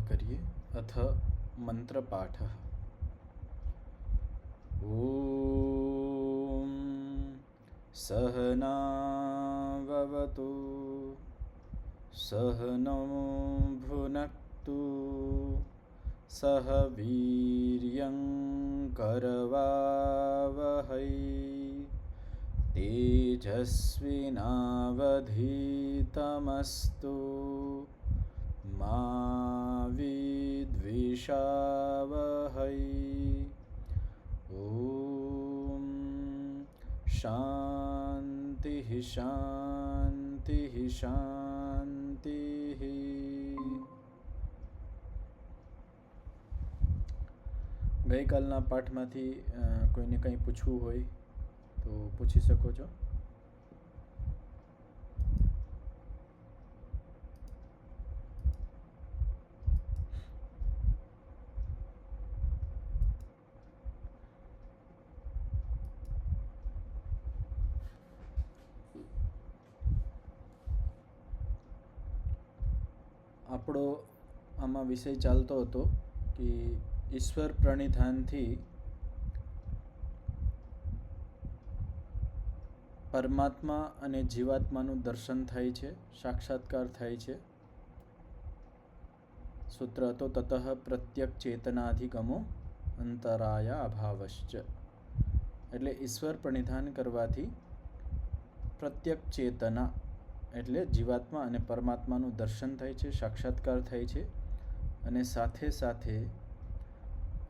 करिए। अथ मंत्रपाठः। ॐ सहनाववतु सहनौ भुनक्तु सह वीर्यं करवावहै तेजस्विनावधीतमस्तु मा विद्विषावहै। ॐ शान्तिः शान्तिः शान्तिः। ગઈકાલના પાઠમાંથી કોઈને કંઈ પૂછવું હોય તો પૂછી શકો છો. આપણો આમાં વિષય ચાલતો હતો કે ઈશ્વર પ્રણિધાનથી પરમાત્મા અને જીવાત્માનું દર્શન થાય છે, સાક્ષાત્કાર થાય છે. સૂત્ર હતો તતઃ પ્રત્યક ચેતનાધિગમો અંતરાયા અભાવશ્ચ. એટલે ઈશ્વર પ્રણિધાન કરવાથી પ્રત્યક ચેતના એટલે જીવાત્મા અને પરમાત્માનું દર્શન થાય છે, સાક્ષાત્કાર થાય છે. અને સાથે સાથે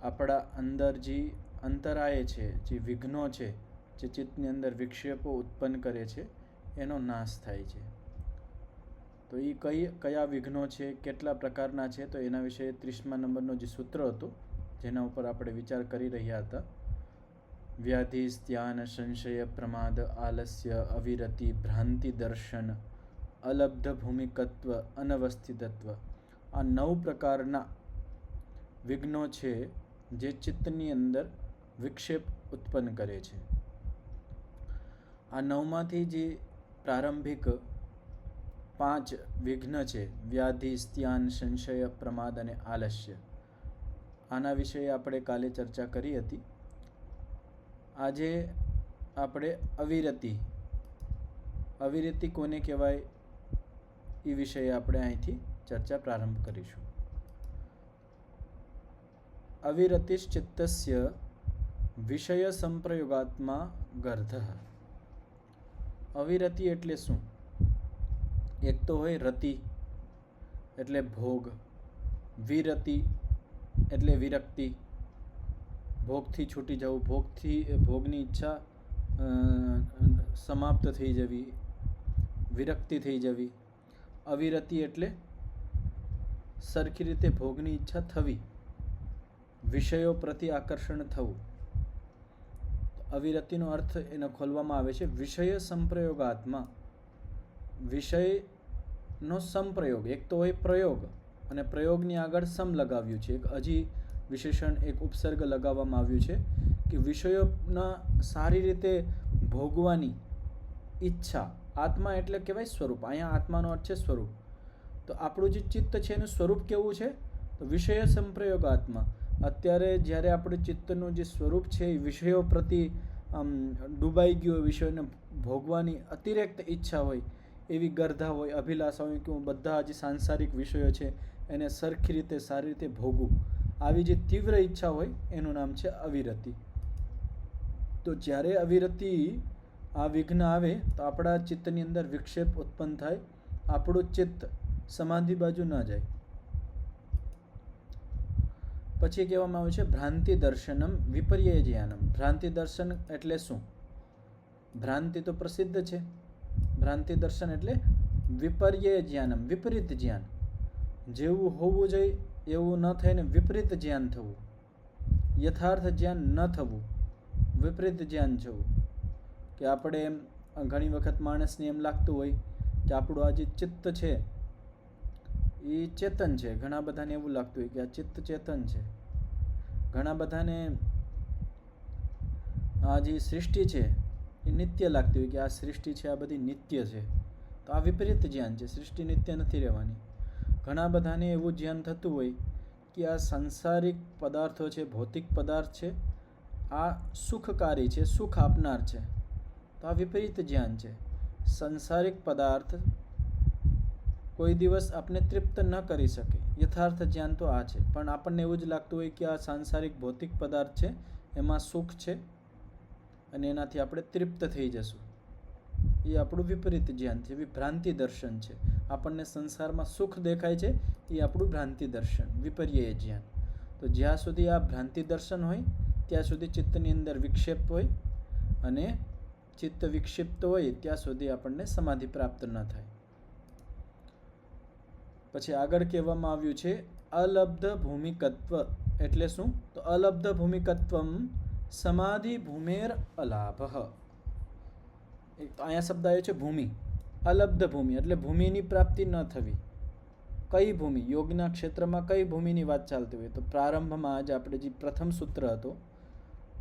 આપણા અંદર જે અંતરાય છે, જે વિઘ્નો છે, જે ચિત્તની અંદર વિક્ષેપો ઉત્પન્ન કરે છે, એનો નાશ થાય છે. તો એ કયા વિઘ્નો છે, કેટલા પ્રકારના છે, તો એના વિશે 30મા નંબરનો જે સૂત્ર હતું જેના ઉપર આપણે વિચાર કરી રહ્યા હતા. વ્યાધિ ધ્યાન સંશય પ્રમાદ આલસ્ય અવિરતિ ભ્રાંતિ દર્શન અલબ્ધ ભૂમિકત્વ અનવસ્થિતત્વ. આ 9 પ્રકારના વિઘ્નો છે જે ચિત્તની અંદર વિક્ષેપ ઉત્પન્ન કરે છે. આ 9માંથી જે પ્રારંભિક 5 વિઘ્ન છે, વ્યાધિ ધ્યાન સંશય પ્રમાદ અને આલસ્ય, આના વિશે આપણે કાલે ચર્ચા કરી હતી. આજે આપણે અવિરતિ કોને કહેવાય એ વિષય આપણે અહીંથી ચર્ચા પ્રારંભ કરીશું. અવિરતિશ્ચિત્તસ્ય વિષય સંપ્રયોગાત્મા ગર્ધઃ. અવિરતિ એટલે શું? એક તો હોય રતિ એટલે ભોગ, વિરતિ એટલે વિરક્તિ, ભોગથી છૂટી જવું, ભોગની ઈચ્છા સમાપ્ત થઈ જવી, વિરક્તિ થઈ જવી. અવિરતિ એટલે સરખી રીતે ભોગની ઈચ્છા થવી, વિષયો પ્રતિ આકર્ષણ થવું. અવિરતિનો અર્થ એને ખોલવામાં આવે છે વિષય સંપ્રયોગાત્મા. વિષયનો સંપ્રયોગ, એક તો હોય પ્રયોગ અને પ્રયોગની આગળ સમ લગાવ્યું છે, એક હજી વિશેષણ, એક ઉપસર્ગ લગાવવામાં આવ્યું છે કે વિષયોના સારી રીતે ભોગવાની ઈચ્છા. આત્મા એટલે કહેવાય સ્વરૂપ. અહીંયા આત્માનો અર્થ છે સ્વરૂપ. તો આપણું જે ચિત્ત છે એનું સ્વરૂપ કેવું છે? તો વિષય સંપ્રયોગ આત્મા. અત્યારે જ્યારે આપણું ચિત્તનું જે સ્વરૂપ છે એ વિષયો પ્રતિ ડૂબાઈ ગયું, વિષયોને ભોગવાની અતિરિક્ત ઈચ્છા હોય, એવી ગર્ધા હોય, અભિલાષા હોય કે હું બધા જે સાંસારિક વિષયો છે એને સરખી રીતે સારી રીતે ભોગવું, આવી જે તીવ્ર ઈચ્છા હોય એનું નામ છે અવિરતિ. તો જ્યારે અવિરતિ આ વિઘ્ન આવે તો આપણા ચિત્તની અંદર વિક્ષેપ ઉત્પન્ન થાય, આપણું ચિત્ત સમાધિ બાજુ ન જાય. પછી કહેવામાં આવે છે ભ્રાંતિ દર્શનમ વિપર્ય જ્ઞાનમ. ભ્રાંતિ દર્શન એટલે શું? ભ્રાંતિ તો પ્રસિદ્ધ છે. ભ્રાંતિ દર્શન એટલે વિપર્ય જ્ઞાનમ, વિપરીત જ્ઞાન. જેવું હોવું જોઈએ એવું ન થઈને વિપરીત જ્ઞાન થવું, યથાર્થ જ્ઞાન ન થવું, વિપરીત જ્ઞાન થવું. કે આપણે ઘણી વખત માણસને એમ લાગતું હોય કે આપણું આ જે ચિત્ત છે એ ચેતન છે. ઘણા બધાને એવું લાગતું હોય કે આ ચિત્ત ચેતન છે. ઘણા બધાને આ જે સૃષ્ટિ છે એ નિત્ય લાગતી હોય કે આ સૃષ્ટિ છે, આ બધી નિત્ય છે. તો આ વિપરીત જ્ઞાન છે. સૃષ્ટિ નિત્ય નથી રહેવાની. ઘણા બધાને એવું ધ્યાન થતું હોય કે આ સાંસારિક પદાર્થો છે, ભૌતિક પદાર્થ છે, આ સુખકારી છે, સુખ આપનાર છે. તો આ વિપરીત જ્ઞાન છે. સંસારિક પદાર્થ કોઈ દિવસ આપણે તૃપ્ત ન કરી શકે. યથાર્થ જ્ઞાન તો આ છે. પણ આપણને એવું જ લાગતું હોય કે આ સાંસારિક ભૌતિક પદાર્થ છે, એમાં સુખ છે અને એનાથી આપણે તૃપ્ત થઈ જશું. એ આપણું વિપરીત જ્ઞાન છે, ભ્રાંતિ દર્શન છે. આપણને સંસારમાં સુખ દેખાય છે, એ આપણું ભ્રાંતિ દર્શન, વિપર્ય જ્ઞાન. તો જ્યાં સુધી આ ભ્રાંતિ દર્શન હોય ત્યાં સુધી ચિત્તની અંદર વિક્ષેપ હોય, અને ચિત્ત વિક્ષિપ્ત હોય ત્યાં સુધી આપણને સમાધિ પ્રાપ્ત ન થાય. પછી આગળ કહેવામાં આવ્યું છે અલબ્ધ ભૂમિકત્વ એટલે શું? તો અલબ્ધ ભૂમિકત્વમ સમાધિ ભૂમેર અલાભ. અહીંયા શબ્દ આવ્યો છે ભૂમિ. અલબ્ધ ભૂમિ એટલે ભૂમિની પ્રાપ્તિ ન થવી. કઈ ભૂમિ? યોગના ક્ષેત્રમાં કઈ ભૂમિની વાત ચાલતી હોય? તો પ્રારંભમાં જ આપણે જે પ્રથમ સૂત્ર હતો,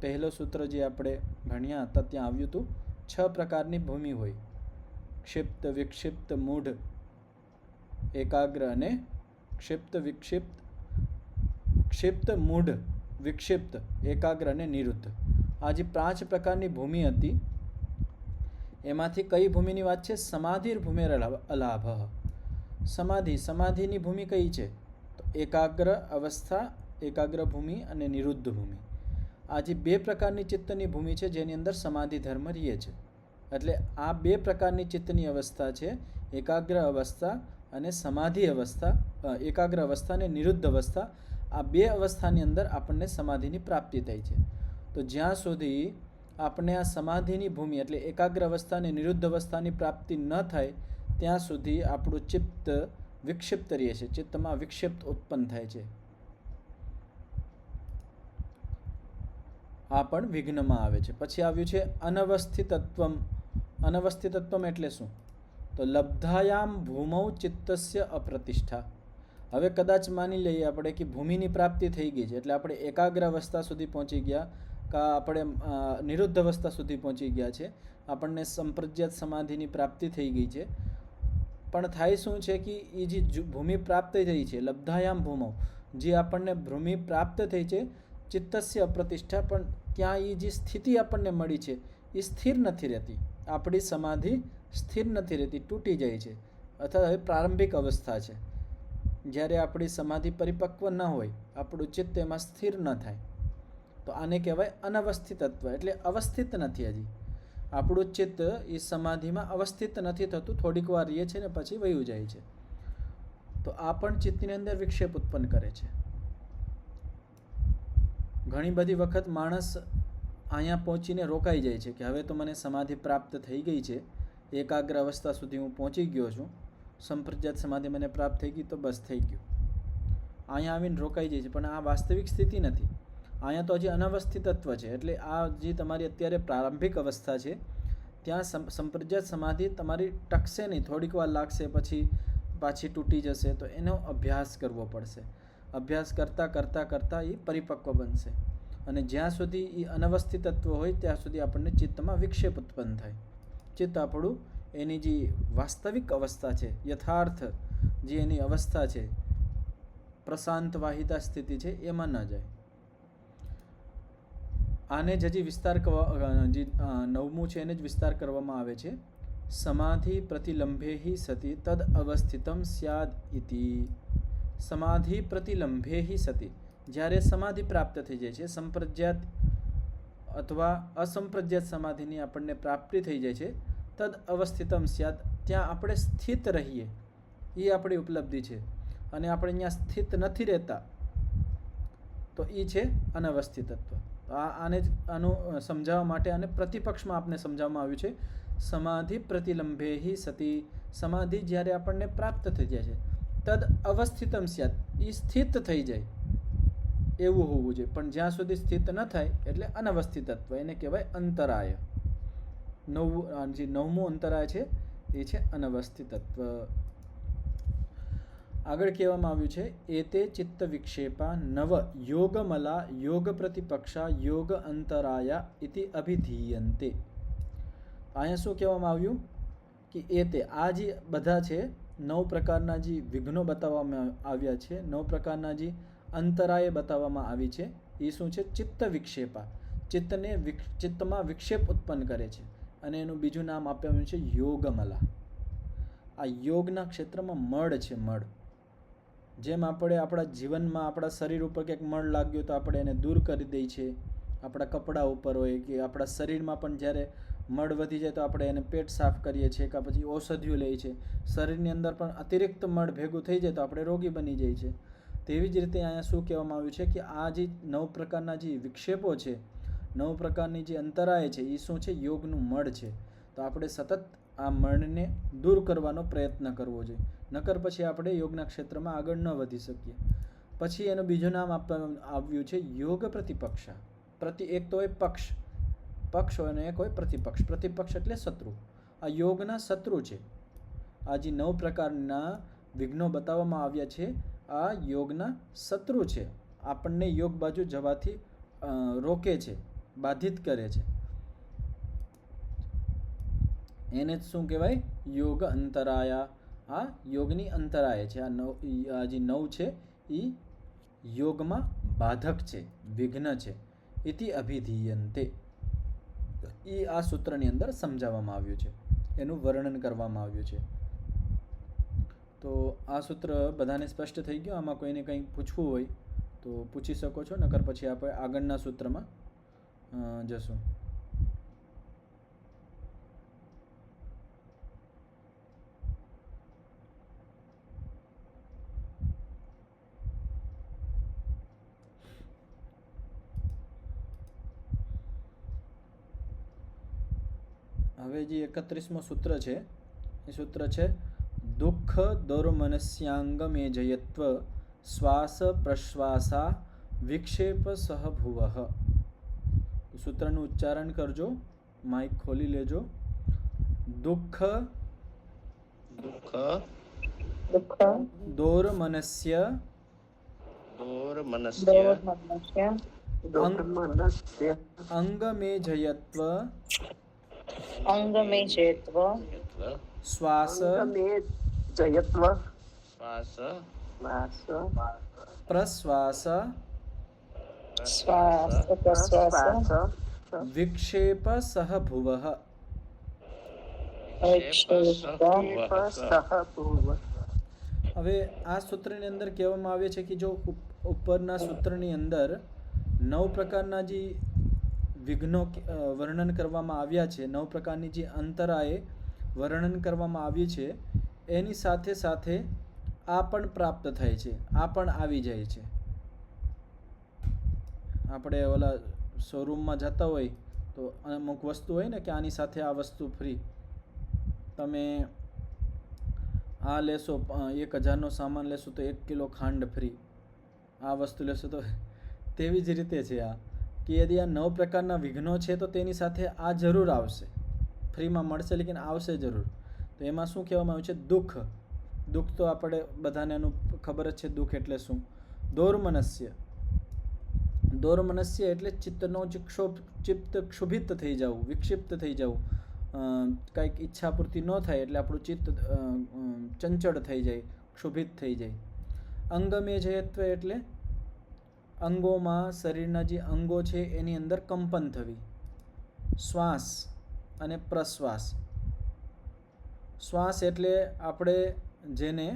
પહેલો સૂત્ર જે આપણે ભણ્યા હતા, ત્યાં આવ્યું હતું 6 પ્રકારની ભૂમિ હોય: ક્ષિપ્ત, વિક્ષિપ્ત, મૂઢ, એકાગ્ર અને ક્ષિપ્ત, વિક્ષિપ્ત, ક્ષિપ્ત, મૂઢ, વિક્ષિપ્ત, એકાગ્ર અને નિરુદ્ધ. આ જે 5 પ્રકારની ભૂમિ હતી એમાંથી કઈ ભૂમિની વાત છે? સમાધિર ભૂમેર અલાભ. સમાધિની ભૂમિ કઈ છે? તો એકાગ્ર અવસ્થા, એકાગ્ર ભૂમિ અને નિરુદ્ધ ભૂમિ. આ જે 2 પ્રકારની ચિત્તની ભૂમિ છે જેની અંદર સમાધિ ધર્મ રહે છે. એટલે આ 2 પ્રકારની ચિત્તની અવસ્થા છે, એકાગ્ર અવસ્થા અને સમાધિ અવસ્થા, એકાગ્ર અવસ્થા અને નિરુદ્ધ અવસ્થા. આ 2 અવસ્થાની અંદર આપણને સમાધિની પ્રાપ્તિ થાય છે. તો જ્યાં સુધી આપણે આ સમાધિની ભૂમિ એટલે એકાગ્ર અવસ્થા અને નિરુદ્ધ અવસ્થાની પ્રાપ્તિ ન થાય ત્યાં સુધી આપણું ચિત્ત વિક્ષિપ્ત રહે છે, ચિત્તમાં વિક્ષિપ્ત ઉત્પન્ન થાય છે. આ પણ વિઘ્નમાં આવે છે. પછી આવ્યું છે અનવસ્થિતત્વમ. અનવસ્થિતત્વમ એટલે શું? તો લબ્ધાયામ ભૂમૌ ચિત્તસ્ય અપ્રતિષ્ઠા. હવે કદાચ માની લઈએ આપણે કે ભૂમિની પ્રાપ્તિ થઈ ગઈ છે, એટલે આપણે એકાગ્ર અવસ્થા સુધી પહોંચી ગયા, કા આપણે નિરુદ્ધ અવસ્થા સુધી પહોંચી ગયા છે, આપણને સંપ્રજ્ઞાત સમાધિની પ્રાપ્તિ થઈ ગઈ છે. પણ થાય શું છે કે એ જે ભૂમિ પ્રાપ્ત થઈ છે, લબ્ધાયામ ભૂમૌ, જે આપણને ભૂમિ પ્રાપ્ત થઈ છે, ચિત્તસ્ય અપ્રતિષ્ઠા, પણ ત્યાં એ જે સ્થિતિ આપણને મળી છે એ સ્થિર નથી રહેતી. આપણી સમાધિ સ્થિર નથી રહેતી, તૂટી જાય છે. અથવા હવે પ્રારંભિક અવસ્થા છે, જ્યારે આપણી સમાધિ પરિપક્વ ન હોય, આપણું ચિત્ત એમાં સ્થિર ન થાય. તો આને કહેવાય અનવસ્થિતત્વ, એટલે અવસ્થિત નથી. હજી આપણું ચિત્ત એ સમાધિમાં અવસ્થિત નથી થતું, થોડીક વાર રહે છે ને પછી વયું જાય છે. તો આ પણ ચિત્તની અંદર વિક્ષેપ ઉત્પન્ન કરે છે. ઘણી બધી વખત માણસ અહીંયા પહોંચીને રોકાઈ જાય છે કે હવે તો મને સમાધિ પ્રાપ્ત થઈ ગઈ છે, એકાગ્ર અવસ્થા સુધી હું પહોંચી ગયો છું, સંપ્રજ્ઞાત સમાધિ મને પ્રાપ્ત થઈ ગઈ, તો બસ થઈ ગયું. અહીંયા આવીને રોકાઈ જાય છે, પણ આ વાસ્તવિક સ્થિતિ નથી. અહીંયા તો હજી અનવસ્થિતત્વ છે. એટલે આ જે તમારી અત્યારે પ્રારંભિક અવસ્થા છે, ત્યાં સંપ્રજ્ઞાત સમાધિ તમારી ટકશે નહીં, થોડીક વાર લાગશે, પછી પાછી તૂટી જશે. તો એનો અભ્યાસ કરવો પડશે. અભ્યાસ કરતાં કરતાં કરતાં એ પરિપક્વ બનશે. અને જ્યાં સુધી એ અનવસ્થિતત્વ હોય ત્યાં સુધી આપણને ચિત્તમાં વિક્ષેપ ઉત્પન્ન થાય. ચિત્ત આપણું એની જે વાસ્તવિક અવસ્થા છે, યથાર્થ જે એની અવસ્થા છે, પ્રશાંત વાહિતા સ્થિતિ છે, એમાં ન જાય. આને જ હજી વિસ્તાર જે 9મું છે એને જ વિસ્તાર કરવામાં આવે છે. સમાધિ પ્રતિલંભેહિ સતી તદ અવસ્થિતમ સ્યાદ ઇતિ. સમાધિ પ્રતિલંભેહિ સતી, જ્યારે સમાધિ પ્રાપ્ત થઈ જાય છે, સંપ્રજ્ઞાત અથવા અસંપ્રજ્ઞાત સમાધિની આપણને પ્રાપ્તિ થઈ જાય છે, તદ અવસ્થિતમ સ્યાદ, ત્યાં આપણે સ્થિત રહીએ એ આપણી ઉપલબ્ધિ છે. અને આપણે અહીંયા સ્થિત નથી રહેતા તો એ છે અનવસ્થિતત્વ. આનું સમજાવવા માટે આને પ્રતિપક્ષમાં આપણે સમજાવવામાં આવ્યું છે. સમાધિ પ્રતિલંભેહિ સતી, સમાધિ જ્યારે આપણને પ્રાપ્ત થઈ જાય છે, તદ અવસ્થિતમ સ્યાત, એ સ્થિત થઈ જાય એવું હોવું જોઈએ. પણ જ્યાં સુધી સ્થિત ન થાય એટલે અનવસ્થિતત્વ, એને કહેવાય અંતરાય. જે 9મું અંતરાય છે એ છે અનવસ્થિતત્વ. આગળ કહેવામાં આવ્યું છે એતે ચિત્ત વિક્ષેપા નવ યોગમલા યોગ પ્રતિપક્ષા યોગ અંતરાયા ઇતિ અભિધીયન્તે. અહીંયા શું કહેવામાં આવ્યું કે એતે, આ જે બધા છે 9 પ્રકારના જે વિઘ્નો બતાવવામાં આવ્યા છે, 9 પ્રકારના જે અંતરાય બતાવવામાં આવી છે, એ શું છે? ચિત્ત વિક્ષેપા. ચિત્તમાં વિક્ષેપ ઉત્પન્ન કરે છે. અને એનું બીજું નામ આપ્યું છે યોગમલા. આ યોગના ક્ષેત્રમાં મળ છે, મળ. જેમ આપણે આપણા જીવનમાં આપણા શરીર ઉપર ક્યાંક મળ લાગ્યો તો આપણે એને દૂર કરી દઈએ છીએ. આપણા કપડાં ઉપર હોય કે આપણા શરીરમાં પણ જ્યારે મળ વધી જાય તો આપણે એને પેટ સાફ કરીએ છીએ કે પછી ઔષધિઓ લઈએ છીએ. શરીરની અંદર પણ અતિરિક્ત મળ ભેગું થઈ જાય તો આપણે રોગી બની જઈએ છીએ. તેવી જ રીતે અહીંયા શું કહેવામાં આવ્યું છે કે આ જે 9 પ્રકારના જે વિક્ષેપો છે, 9 પ્રકારની જે અંતરાય છે, એ શું છે? યોગનું મળ છે. તો આપણે સતત આ મળને દૂર કરવાનો પ્રયત્ન કરવો જોઈએ. નકર પછી આપણે યોગના ક્ષેત્રમાં આગળ ન વધી શકીએ. પછી એનું બીજું નામ આપવામાં આવ્યું છે યોગ પ્રતિપક્ષા. એક તો હોય પક્ષ હોય અને એક હોય પ્રતિપક્ષ. પ્રતિપક્ષ એટલે શત્રુ. આ યોગના શત્રુ છે. આ જે 9 પ્રકારના વિઘ્નો બતાવવામાં આવ્યા છે, આ યોગના શત્રુ છે. આપણને યોગ બાજુ જવાથી રોકે છે, બાધિત કરે છે. એને જ શું કહેવાય? યોગ અંતરાયા. આ યોગની અંતરાય છે. આ જે 9 છે એ યોગમાં બાધક છે, વિઘ્ન છે. ઇતિ અભિધીયન્તે. એ આ સૂત્રની અંદર સમજાવવામાં આવ્યું છે, એનું વર્ણન કરવામાં આવ્યું છે. તો આ સૂત્ર બધાને સ્પષ્ટ થઈ ગયું? આમાં કોઈને કંઈ પૂછવું હોય તો પૂછી શકો છો, નકર પછી આપણે આગળના સૂત્રમાં જશું. હવે જે 31મું સૂત્ર છે એ સૂત્ર છે દુઃખ દૌર્મનસ્યાંગમે જયત્વ શ્વાસ પ્રશ્વાસા વિક્ષેપ સહભુવઃ. સૂત્રનું ઉચ્ચારણ કરજો, માઇક ખોલી લેજો. દુઃખ દૌર્મનસ્ય અંગમે જયત્વ શ્વાસ પ્રશ્વાસ વિક્ષેપ સહભુવઃ. હવે આ સૂત્રની અંદર કહેવામાં આવે છે કે જો ઉપરના સૂત્રની અંદર 9 પ્રકારના જે વિઘ્નો વર્ણન કરવામાં આવ્યા છે, 9 પ્રકારની જે અંતરાએ વર્ણન કરવામાં આવ્યું છે, એની સાથે સાથે આ પણ પ્રાપ્ત થાય છે, આ પણ આવી જાય છે. આપણે ઓલા શોરૂમમાં જતા હોય તો અમુક વસ્તુ હોય ને કે આની સાથે આ વસ્તુ ફ્રી. તમે આ લેશો 1000નો સામાન લેશો તો 1 કિલો ખાંડ ફ્રી. આ વસ્તુ લેશો તો તેવી જ રીતે છે આ કે યદી આ 9 પ્રકારના વિઘ્નો છે તો તેની સાથે આ જરૂર આવશે, ફ્રીમાં મળશે, લેકિન આવશે જરૂર. તો એમાં શું કહેવામાં આવ્યું છે? દુઃખ. દુઃખ તો આપણે બધાને એનું ખબર જ છે, દુઃખ એટલે શું? દૌર્મનસ્ય. દૌર્મનસ્ય એટલે ચિત્તનો ચિત્ત ક્ષુભિત થઈ જવું, વિક્ષિપ્ત થઈ જવું. કંઈક ઈચ્છા પૂર્તિ ન થાય એટલે આપણું ચિત્ત ચંચળ થઈ જાય, ક્ષુભિત થઈ જાય. અંગમે જયત્વ એટલે અંગોમાં, શરીરના જે અંગો છે એની અંદર કંપન થવી. શ્વાસ અને પ્રશ્વાસ. શ્વાસ એટલે આપણે જેને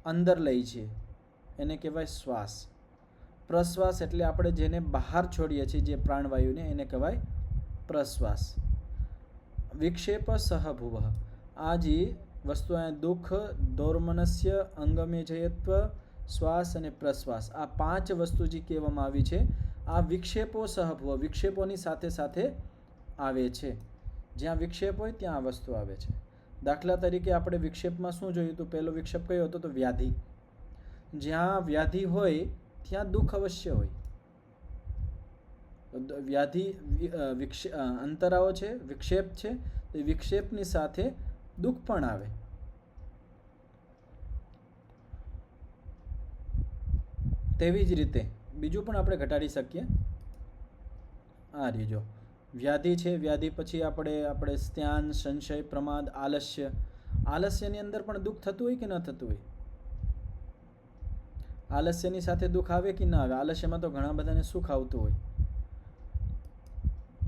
અંદર લઈએ છીએ એને કહેવાય શ્વાસ. પ્રશ્વાસ એટલે આપણે જેને બહાર છોડીએ છીએ, જે પ્રાણવાયુને, એને કહેવાય પ્રશ્વાસ. વિક્ષેપ સહભુવઃ. આ જે વસ્તુ દુઃખ, દૌર્મનસ્ય, અંગમે જયત્વ, શ્વાસ અને પ્રશ્વાસ, આ 5 વસ્તુ જે કહેવામાં આવી છે, આ વિક્ષેપો સહભુવઃ, વિક્ષેપોની સાથે સાથે આવે છે. જ્યાં વિક્ષેપ હોય ત્યાં આ વસ્તુ આવે છે. દાખલા તરીકે આપણે વિક્ષેપમાં શું જોયું હતું? પહેલો વિક્ષેપ કયો હતો? તો વ્યાધિ. જ્યાં વ્યાધિ હોય ત્યાં દુઃખ અવશ્ય હોય. વ્યાધિ અંતરાઓ છે, વિક્ષેપ છે, તો વિક્ષેપની સાથે દુઃખ પણ આવે. તેવી જ રીતે બીજું પણ આપણે ઘટાડી શકીએ. આ રીજો વ્યાધિ છે, વ્યાધિ પછી આપણે સ્નાન, સંશય, પ્રમાદ, આલસ્ય, આલસ્યની અંદર પણ દુઃખ થતું હોય કે ન થતું હોય? આલસ્યની સાથે દુઃખ આવે કે ના આવે? આલસ્યમાં તો ઘણા બધાને સુખ આવતું હોય,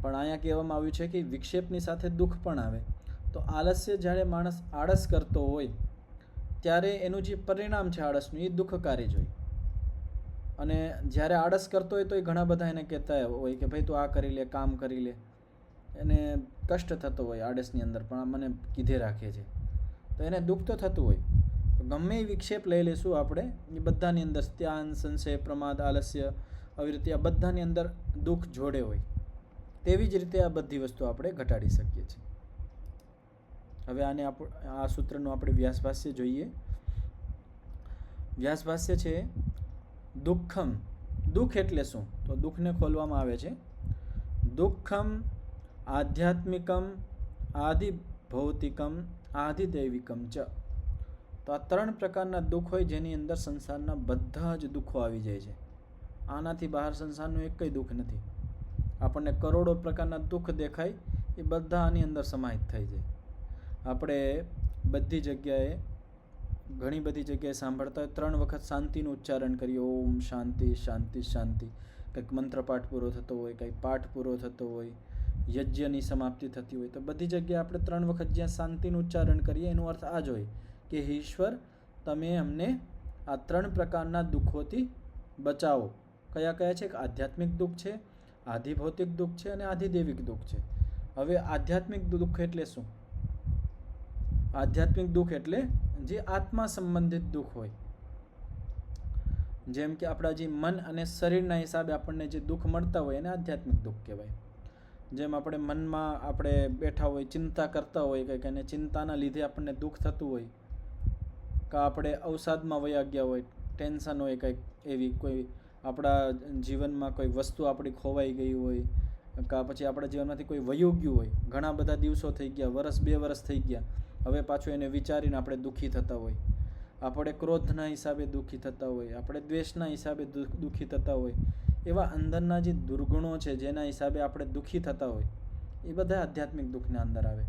પણ અહીંયા કહેવામાં આવ્યું છે કે વિક્ષેપની સાથે દુઃખ પણ આવે. તો આલસ્ય જ્યારે માણસ આળસ કરતો હોય ત્યારે એનું જે પરિણામ છે આળસનું એ દુઃખકારી જ હોય. અને જ્યારે આળસ કરતો હોય તો એ ઘણા બધા એને કહેતા હોય કે ભાઈ તું આ કરી લે, કામ કરી લે. એને કષ્ટ થતો હોય આળસની અંદર, પણ આ મને કીધે રાખે છે, તો એને દુઃખ તો થતું હોય. ગમે એ વિક્ષેપ લઈ લઈશું આપણે, એ બધાની અંદર ધ્યાન, સંશય, પ્રમાદ, આલસ્ય, આવી રીતે આ બધાની અંદર દુઃખ જોડે હોય. તેવી જ રીતે આ બધી વસ્તુ આપણે ઘટાડી શકીએ છીએ. હવે આને આ સૂત્રનું આપણે વ્યાસભાષ્ય જોઈએ. વ્યાસભાષ્ય છે દુઃખમ. દુઃખ એટલે શું? તો દુઃખને ખોલવામાં આવે છે દુઃખમ આધ્યાત્મિકમ, આધિભૌતિકમ, આધિદૈવિકમ ચ. તો આ 3 પ્રકારના દુઃખ હોય જેની અંદર સંસારના બધા જ દુઃખો આવી જાય છે. આનાથી બહાર સંસારનું એકય દુઃખ નથી. આપણને કરોડો પ્રકારના દુઃખ દેખાય, એ બધા આની અંદર સમાહિત થઈ જાય. આપણે બધી જગ્યાએ, ઘણી બધી જગ્યાએ સાંભળતા હોય 3 વખત શાંતિનું ઉચ્ચારણ કરીએ, ઓમ શાંતિ શાંતિ શાંતિ. કંઈક મંત્રપાઠ પૂરો થતો હોય, કંઈક પાઠ પૂરો થતો હોય, યજ્ઞની સમાપ્તિ થતી હોય, તો બધી જગ્યાએ આપણે 3 વખત જ્યાં શાંતિનું ઉચ્ચારણ કરીએ એનો અર્થ આ જ હોય કે હે ઈશ્વર, તમે અમને આ 3 પ્રકારના દુઃખોથી બચાવો. કયા કયા છે? આધ્યાત્મિક દુઃખ છે, આધિભૌતિક દુઃખ છે અને આધિદૈવિક દુઃખ છે. હવે આધ્યાત્મિક દુઃખ એટલે શું? આધ્યાત્મિક દુઃખ એટલે જે આત્મા સંબંધિત દુઃખ હોય. જેમ કે આપણા જે મન અને શરીરના હિસાબે આપણને જે દુઃખ મળતા હોય એને આધ્યાત્મિક દુઃખ કહેવાય. જેમ આપણે મનમાં આપણે બેઠા હોય, ચિંતા કરતા હોય કંઈક, અને ચિંતાના લીધે આપણને દુઃખ થતું હોય, કાં આપણે અવસાદમાં વયા ગયા હોય, ટેન્શન હોય કંઈક એવી, કોઈ આપણા જીવનમાં કોઈ વસ્તુ આપણી ખોવાઈ ગઈ હોય, કાં પછી આપણા જીવનમાંથી કોઈ વયું ગયું હોય, ઘણા બધા દિવસો થઈ ગયા, વર્ષ 2 વર્ષ થઈ ગયા, હવે પાછું એને વિચારીને આપણે દુઃખી થતા હોય. આપણે ક્રોધના હિસાબે દુઃખી થતા હોય, આપણે દ્વેષના હિસાબે દુઃખી થતા હોય. એવા અંદરના જે દુર્ગુણો છે જેના હિસાબે આપણે દુઃખી થતા હોય, એ બધા આધ્યાત્મિક દુઃખના અંદર આવે.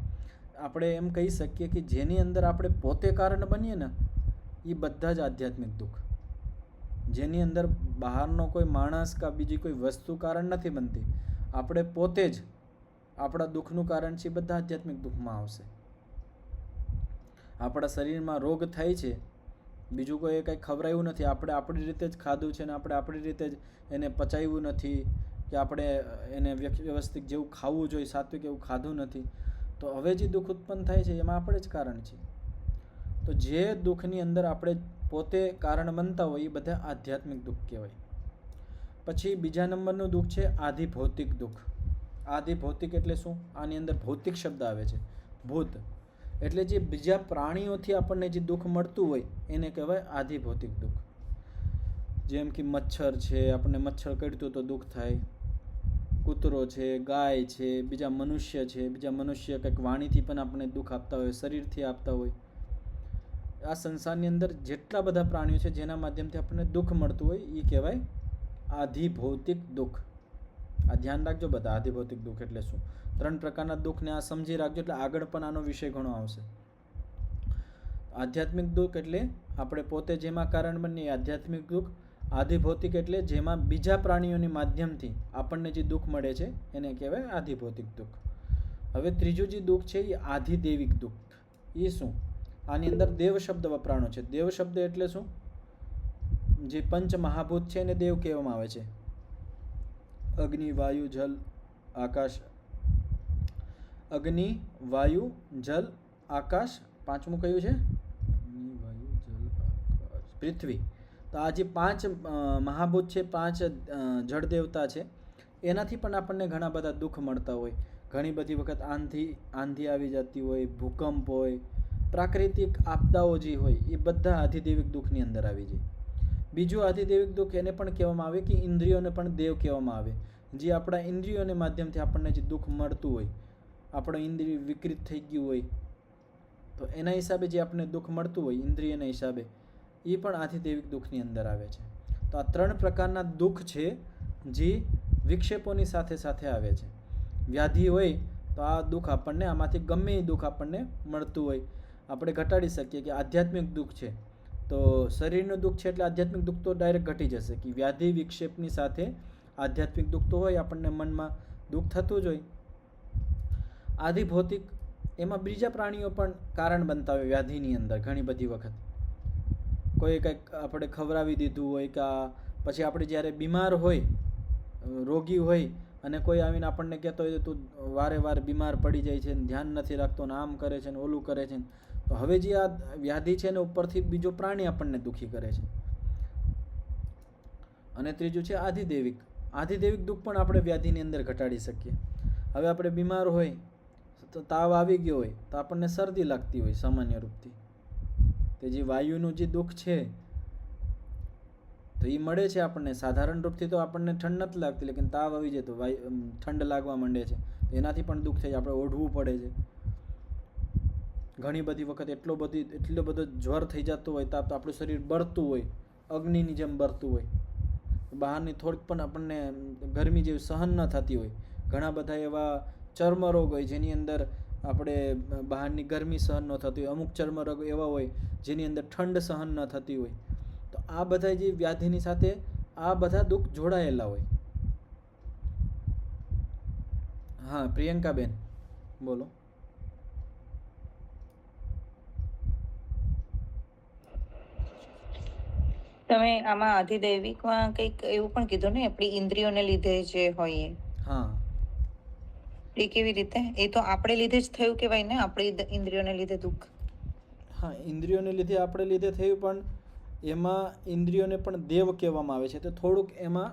આપણે એમ કહી શકીએ કે જેની અંદર આપણે પોતે કારણ બનીએ ને, એ બધા જ આધ્યાત્મિક દુઃખ. જેની અંદર બહારનો કોઈ માણસ કે બીજી કોઈ વસ્તુ કારણ નથી બનતી, આપણે પોતે જ આપણા દુઃખનું કારણ છે, બધા આધ્યાત્મિક દુઃખમાં આવશે. આપણા શરીરમાં રોગ થાય છે, બીજું કોઈ કંઈ ખવડાવ્યું નથી, આપણે આપણી રીતે જ ખાધું છે ને આપણે આપણી રીતે જ એને પચાવ્યું નથી, કે આપણે એને વ્યવસ્થિત જેવું ખાવું જોઈએ સાત્વિક એવું ખાધું નથી, તો હવે જે દુઃખ ઉત્પન્ન થાય છે એમાં આપણે જ કારણ છે. તો જે દુઃખની અંદર આપણે પોતે કારણ બનતા હોય એ બધા આધ્યાત્મિક દુઃખ કહેવાય. પછી બીજા નંબરનું દુઃખ છે આધિભૌતિક દુઃખ. આધિભૌતિક એટલે શું? આની અંદર ભૌતિક શબ્દ આવે છે, ભૂત. એટલે જે બીજા પ્રાણીઓથી આપણને જે દુઃખ મળતું હોય એને કહેવાય આધિભૌતિક દુઃખ. જેમ કે મચ્છર છે, આપણને મચ્છર કડતું તો દુઃખ થાય, કૂતરો છે, ગાય છે, બીજા મનુષ્ય છે, બીજા મનુષ્ય કંઈક વાણીથી પણ આપણને દુઃખ આપતા હોય, શરીરથી આપતા હોય. આ સંસારની અંદર જેટલા બધા પ્રાણીઓ છે જેના માધ્યમથી આપણને દુઃખ મળતું હોય એ કહેવાય આધિભૌતિક દુઃખ. આ ધ્યાન રાખજો બધા, આધિભૌતિક દુઃખ એટલે શું? 3 પ્રકારના દુઃખને આ સમજી રાખજો, એટલે આગળ પણ આનો વિષય ઘણો આવશે. આધ્યાત્મિક દુઃખ એટલે આપણે પોતે જેમાં કારણ બનીએ આધ્યાત્મિક દુઃખ. આધિભૌતિક એટલે જેમાં બીજા પ્રાણીઓની માધ્યમથી આપણને જે દુઃખ મળે છે એને કહેવાય આધિભૌતિક દુઃખ. હવે ત્રીજું જે દુઃખ છે એ આધિદૈવિક દુઃખ. એ શું? આની અંદર દેવ શબ્દ વપરાણો છે. દેવ શબ્દ એટલે શું? જે પંચ મહાભૂત છે એને દેવ કહેવામાં આવે છે. અગ્નિ, વાયુ, જલ, આકાશ. અગ્નિ, વાયુ, જલ, આકાશ. 5મું કયું છે? અગ્નિ, વાયુ, જલ, આકાશ, પૃથ્વી. તો આ જે 5 મહાભૂત છે, 5 જળ દેવતા છે, એનાથી પણ આપણને ઘણા બધા દુઃખ મળતા હોય. ઘણી બધી વખત આંધી આવી જતી હોય, ભૂકંપ હોય, પ્રાકૃતિક આપદાઓ જે હોય એ બધા આધિદૈવિક દુઃખની અંદર આવી જાય. બીજું આધિદૈવિક દુઃખ એને પણ કહેવામાં આવે કે ઇન્દ્રિયોને પણ દેવ કહેવામાં આવે. જે આપણા ઇન્દ્રિયોને માધ્યમથી આપણને જે દુઃખ મળતું હોય, આપણો ઇન્દ્રિય વિકૃત થઈ ગયું હોય, તો એના હિસાબે જે આપણને દુઃખ મળતું હોય ઇન્દ્રિયના હિસાબે, એ પણ આધિદૈવિક દુઃખની અંદર આવે છે. તો આ 3 પ્રકારના દુઃખ છે જે વિક્ષેપોની સાથે સાથે આવે છે. વ્યાધિ હોય તો આ દુઃખ આપણને, આમાંથી ગમે એ દુઃખ આપણને મળતું હોય. આપણે ઘટાડી શકીએ કે આધ્યાત્મિક દુઃખ છે તો શરીરનું દુઃખ છે એટલે આધ્યાત્મિક દુઃખ તો ડાયરેક્ટ ઘટી જશે કે વ્યાધિ વિક્ષેપની સાથે આધ્યાત્મિક દુઃખ તો હોય, આપણને મનમાં દુઃખ થતું જ હોય. આદિ ભૌતિક એમાં બીજા પ્રાણીઓ પણ કારણ બનતા હોય વ્યાધિની અંદર ઘણી બધી વખત. કોઈ કંઈક આપણે ખવડાવી દીધું હોય કે પછી આપણે જ્યારે બીમાર હોય, રોગી હોય અને કોઈ આવીને આપણને કહેતો હોય તું વારે વારે બીમાર પડી જાય છે, ધ્યાન નથી રાખતો ને આમ કરે છે ને ઓલું કરે છે, તો હવે જે આ વ્યાધિ છે ને ઉપરથી બીજો પ્રાણી આપણને દુઃખી કરે છે. અને ત્રીજું છે આધિદૈવિક. આધિદૈવિક દુઃખ પણ આપણે વ્યાધિની અંદર ઘટાડી શકીએ. હવે આપણે બીમાર હોય તો તાવ આવી ગયો હોય તો આપણને શરદી લાગતી હોય સામાન્ય રૂપથી, તે જે વાયુનું જે દુઃખ છે તો એ મળે છે આપણને. સાધારણ રૂપથી તો આપણને ઠંડ નથી લાગતી, લેકિન તાવ આવી જાય તો ઠંડ લાગવા માંડે છે, એનાથી પણ દુઃખ થાય, આપણે ઓઢવું પડે છે. ઘણી બધી વખત એટલો બધો જ્વર થઈ જતો હોય તો આપણું શરીર બળતું હોય, અગ્નિની જેમ બળતું હોય, બહારની થોડીક પણ આપણને ગરમી જેવી સહન ન થતી હોય. ઘણા બધા એવા ચર્મરોગ હોય જેની અંદર આપણે બહારની ગરમી સહન ન થતી હોય, અમુક ચર્મરોગ એવા હોય જેની અંદર ઠંડ સહન ન થતી હોય. તો આ બધા જે વ્યાધિની સાથે આ બધા દુઃખ જોડાયેલા હોય. હા પ્રિયંકાબેન બોલો. તમે આમાં આધિદૈવિકમાં કંઈક એવું પણ કીધું ને, આપણી ઇન્દ્રિયોને લીધે જે હોય હા એ કેવી રીતે? એ તો આપણે લીધે જ થયું કહેવાય ને, આપણી ઇન્દ્રિયોને લીધે દુઃખ. હા ઇન્દ્રિયોને લીધે આપણે લીધે થયું, પણ એમાં ઇન્દ્રિયોને પણ દેવ કહેવામાં આવે છે તો થોડુંક એમાં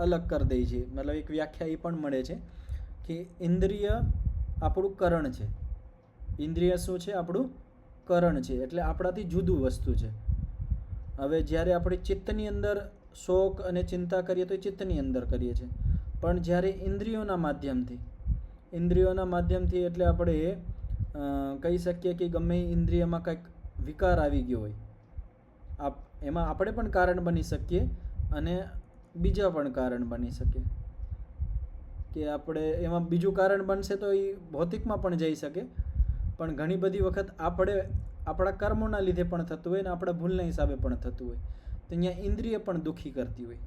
અલગ કરી દે છે. મતલબ એક વ્યાખ્યા એ પણ મળે છે કે ઇન્દ્રિય આપણું કરણ છે. ઇન્દ્રિય શું છે? આપણું કરણ છે, એટલે આપણાથી જુદું વસ્તુ છે. હવે જ્યારે આપણે ચિત્તની અંદર શોક અને ચિંતા કરીએ તો ચિત્તની અંદર કરીએ છીએ, પણ જ્યારે ઇન્દ્રિયોના માધ્યમથી એટલે આપણે કહી શકીએ કે ગમે ઇન્દ્રિયમાં કંઈક વિકાર આવી ગયો હોય, એમાં આપણે પણ કારણ બની શકીએ અને બીજા પણ કારણ બની શકે. કે આપણે એમાં બીજું કારણ બનશે તો એ ભૌતિકમાં પણ જઈ શકે, પણ ઘણી બધી વખત આપણે આપણા કર્મોના લીધે પણ થતું હોય ને આપણા ભૂલના હિસાબે પણ થતું હોય, તો અહીંયા ઇન્દ્રિય પણ દુઃખી કરતી હોય.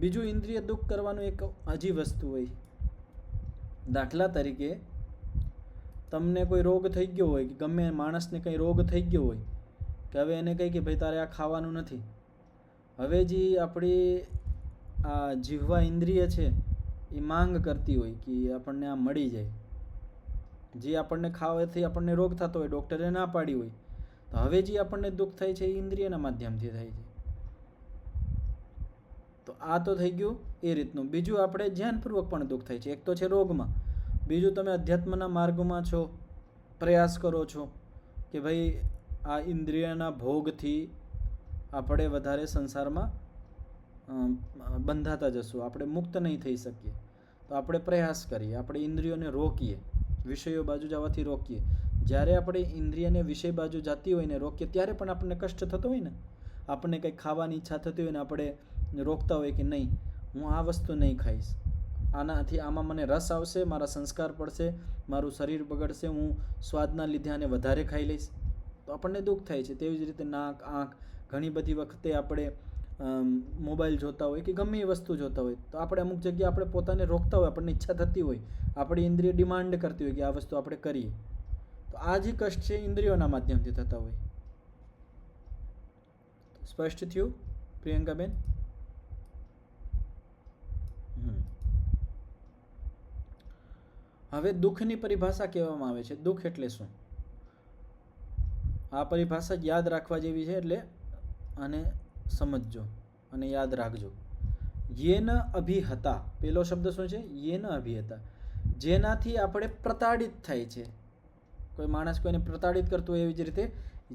બીજું ઇન્દ્રિય દુઃખ કરવાનું એક હજી વસ્તુ હોય. દાખલા તરીકે તમને કોઈ રોગ થઈ ગયો હોય કે ગમે માણસને કંઈ રોગ થઈ ગયો હોય કે હવે એને કહી કે ભાઈ તારે આ ખાવાનું નથી. હવે જે આપણી આ જીહવા ઇન્દ્રિય છે એ માંગ કરતી હોય કે આપણને આ મળી જાય. જે આપણને ખાવાથી આપણને રોગ થતો હોય, ડૉક્ટરે ના પાડી હોય, તો હવે જે આપણને દુઃખ થાય છે એ ઇન્દ્રિયના માધ્યમથી થાય છે. તો આ તો થઈ ગયું એ રીતનું. બીજું આપણે ધ્યાનપૂર્વક પણ દુઃખ થાય છે. એક તો છે રોગમાં, બીજું તમે અધ્યાત્મના માર્ગમાં છો, પ્રયાસ કરો છો કે ભાઈ આ ઇન્દ્રિયના ભોગથી આપણે વધારે સંસારમાં બંધાતા જશું, આપણે મુક્ત નહીં થઈ શકીએ. તો આપણે પ્રયાસ કરીએ, આપણે ઇન્દ્રિયોને રોકીએ, વિષયો બાજુ જવાથી રોકીએ. જ્યારે આપણે ઇન્દ્રિયને વિષય બાજુ જતી હોય ને રોકીએ ત્યારે પણ આપણને કષ્ટ થતો હોય ને, આપણને કંઈક ખાવાની ઈચ્છા થતી હોય ને આપણે રોકતા હોય કે નહીં હું આ વસ્તુ નહીં ખાઈશ, આમાં મને રસ આવશે, મારા સંસ્કાર પડશે, મારું શરીર બગડશે, હું સ્વાદના લીધે આને વધારે ખાઈ લઈશ, તો આપણને દુઃખ થાય છે. તેવી જ રીતે નાક, આંખ, ઘણી બધી વખતે આપણે મોબાઈલ જોતા હોય કે ગમે એ વસ્તુ જોતા હોય તો આપણે અમુક જગ્યાએ આપણે પોતાને રોકતા હોય, આપણને ઈચ્છા થતી હોય, આપણી ઇન્દ્રિય ડિમાન્ડ કરતી હોય કે આ વસ્તુ આપણે કરીએ, તો આ જે કષ્ટ છે ઇન્દ્રિયોના માધ્યમથી થતા હોય. સ્પષ્ટ થયું પ્રિયંકાબેન? હવે દુઃખની પરિભાષા કહેવામાં આવે છે. દુઃખ એટલે શું? આ પરિભાષા યાદ રાખવા જેવી છે, એટલે આને સમજજો અને યાદ રાખજો. યેન અભિહતા, પેલો શબ્દ શું છે? યેન અભિહતા, જેનાથી આપણે પ્રતાડિત થાય છે. કોઈ માણસ કોઈને પ્રતાડિત કરતો હોય એવી જ રીતે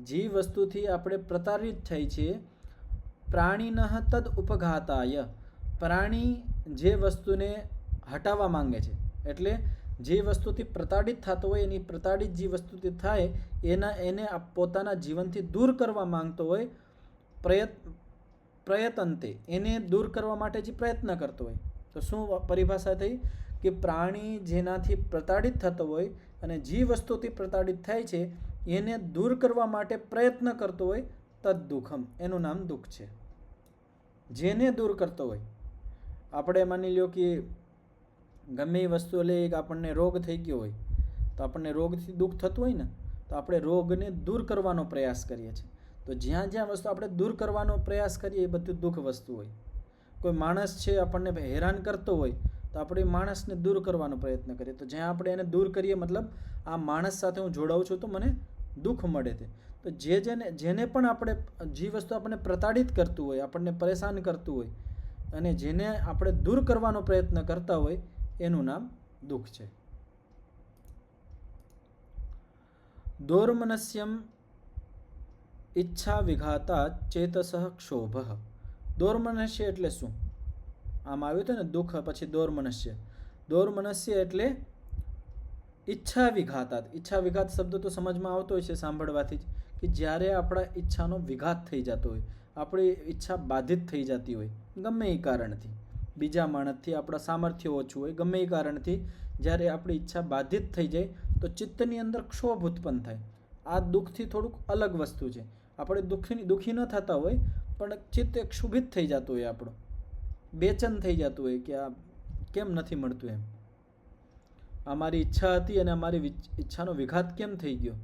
જે વસ્તુથી આપણે પ્રતાડિત થાય છે. પ્રાણીનઃ તદ ઉપઘાતાય, પ્રાણી જે વસ્તુને હટાવવા માંગે છે, એટલે જે વસ્તુથી પ્રતાડિત થતો હોય એની પ્રતાડિત જે વસ્તુથી થાય એને પોતાના જીવનથી દૂર કરવા માંગતો હોય, પ્રયત્નતે એને દૂર કરવા માટે જે પ્રયત્ન કરતો હોય. તો શું પરિભાષા થઈ કે પ્રાણી જેનાથી પ્રતાડિત થતો હોય અને જે વસ્તુથી પ્રતાડિત થાય છે એને દૂર કરવા માટે પ્રયત્ન કરતો હોય તદ દુઃખમ, એનું નામ દુઃખ છે. જેને દૂર કરતો હોય, આપણે માની લ્યો કે ગમે એ વસ્તુ લઈ, આપણને રોગ થઈ ગયો હોય તો આપણને રોગથી દુઃખ થતું હોય ને, તો આપણે રોગને દૂર કરવાનો પ્રયાસ કરીએ છીએ. તો જ્યાં જ્યાં વસ્તુ આપણે દૂર કરવાનો પ્રયાસ કરીએ એ બધું દુઃખ વસ્તુ હોય. કોઈ માણસ છે આપણને હેરાન કરતો હોય તો આપણે માણસને દૂર કરવાનો પ્રયત્ન કરીએ. તો જ્યાં આપણે એને દૂર કરીએ, મતલબ આ માણસ સાથે હું જોડાઉં છું તો મને દુઃખ મળે છે. તો જેને પણ આપણે, જે વસ્તુ આપણને પ્રતાડિત કરતું હોય, આપણને પરેશાન કરતું હોય અને જેને આપણે દૂર કરવાનો પ્રયત્ન કરતા હોય એનું નામ દુઃખ છે. દોર્મનસ્યમ ઈચ્છા વિઘાતા ચેતસઃ ક્ષોભઃ. દોર્મનસ્ય એટલે શું? આમ આવ્યું હતું ને દુઃખ પછી દોર્મનસ્ય. દોર્મનસ્ય એટલે ઈચ્છા વિઘાતા. ઈચ્છા વિઘાત શબ્દ તો સમજમાં આવતો હોય છે સાંભળવાથી જ, કે જ્યારે આપણા ઈચ્છાનો વિઘાત થઈ જતો હોય, આપણી ઈચ્છા બાધિત થઈ જતી હોય ગમે એ કારણથી, બીજા માણસથી, આપણા સામર્થ્ય ઓછું હોય, ગમે એ કારણથી જ્યારે આપણી ઈચ્છા બાધિત થઈ જાય તો ચિત્તની અંદર ક્ષોભ ઉત્પન્ન થાય. આ દુઃખથી થોડુંક અલગ વસ્તુ છે. આપણે દુઃખી ન થતા હોય પણ ચિત્ત ક્ષુભિત થઈ જતું હોય, આપણું બેચેન થઈ જતું હોય કે આ કેમ નથી મળતું એમ, અમારી ઈચ્છા હતી અને અમારી ઈચ્છાનો વિઘાત કેમ થઈ ગયો.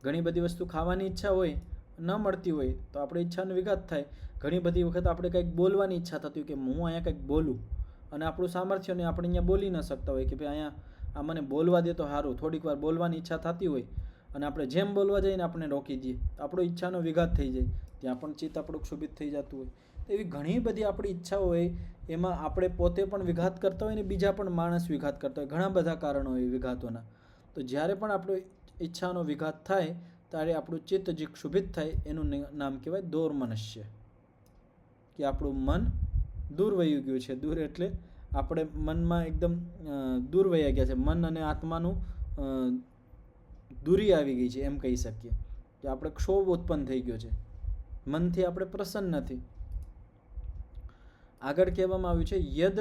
ઘણી બધી વસ્તુ ખાવાની ઈચ્છા હોય, ન મળતી હોય તો આપણી ઈચ્છાનો વિઘાત થાય. ઘણી બધી વખત આપણે કંઈક બોલવાની ઈચ્છા થતી હોય કે હું અહીંયા કંઈક બોલું, અને આપણું સામર્થ્ય ને આપણે અહીંયા બોલી ન શકતા હોય કે ભાઈ અહીંયા આ મને બોલવા દે તો સારું. થોડીક વાર બોલવાની ઈચ્છા થતી હોય અને આપણે જેમ બોલવા જઈને આપણે રોકી દઈએ, આપણો ઈચ્છાનો વિઘાત થઈ જાય, ત્યાં પણ ચિત્ત આપણું ક્ષુભિત થઈ જતું હોય. એવી ઘણી બધી આપણી ઈચ્છાઓ હોય, એમાં આપણે પોતે પણ વિઘાત કરતા હોય ને બીજા પણ માણસ વિઘાત કરતા હોય. ઘણા બધા કારણો હોય વિઘાતોના. તો જ્યારે પણ આપણો ઈચ્છાનો વિઘાત થાય ત્યારે આપણું ચિત્ત જે ક્ષુભિત થાય એનું નામ કહેવાય દોર્મનસ્ય, કે આપણું મન દૂર વયું ગયું છે. દૂર એટલે આપણે મનમાં એકદમ દૂર વયા ગયા છે. મન અને આત્માનું દૂરી આવી ગઈ છે એમ કહી શકીએ, કે આપણે ક્ષોભ ઉત્પન્ન થઈ ગયો છે, મનથી આપણે પ્રસન્ન નથી. આગળ કહેવામાં આવ્યું છે યદ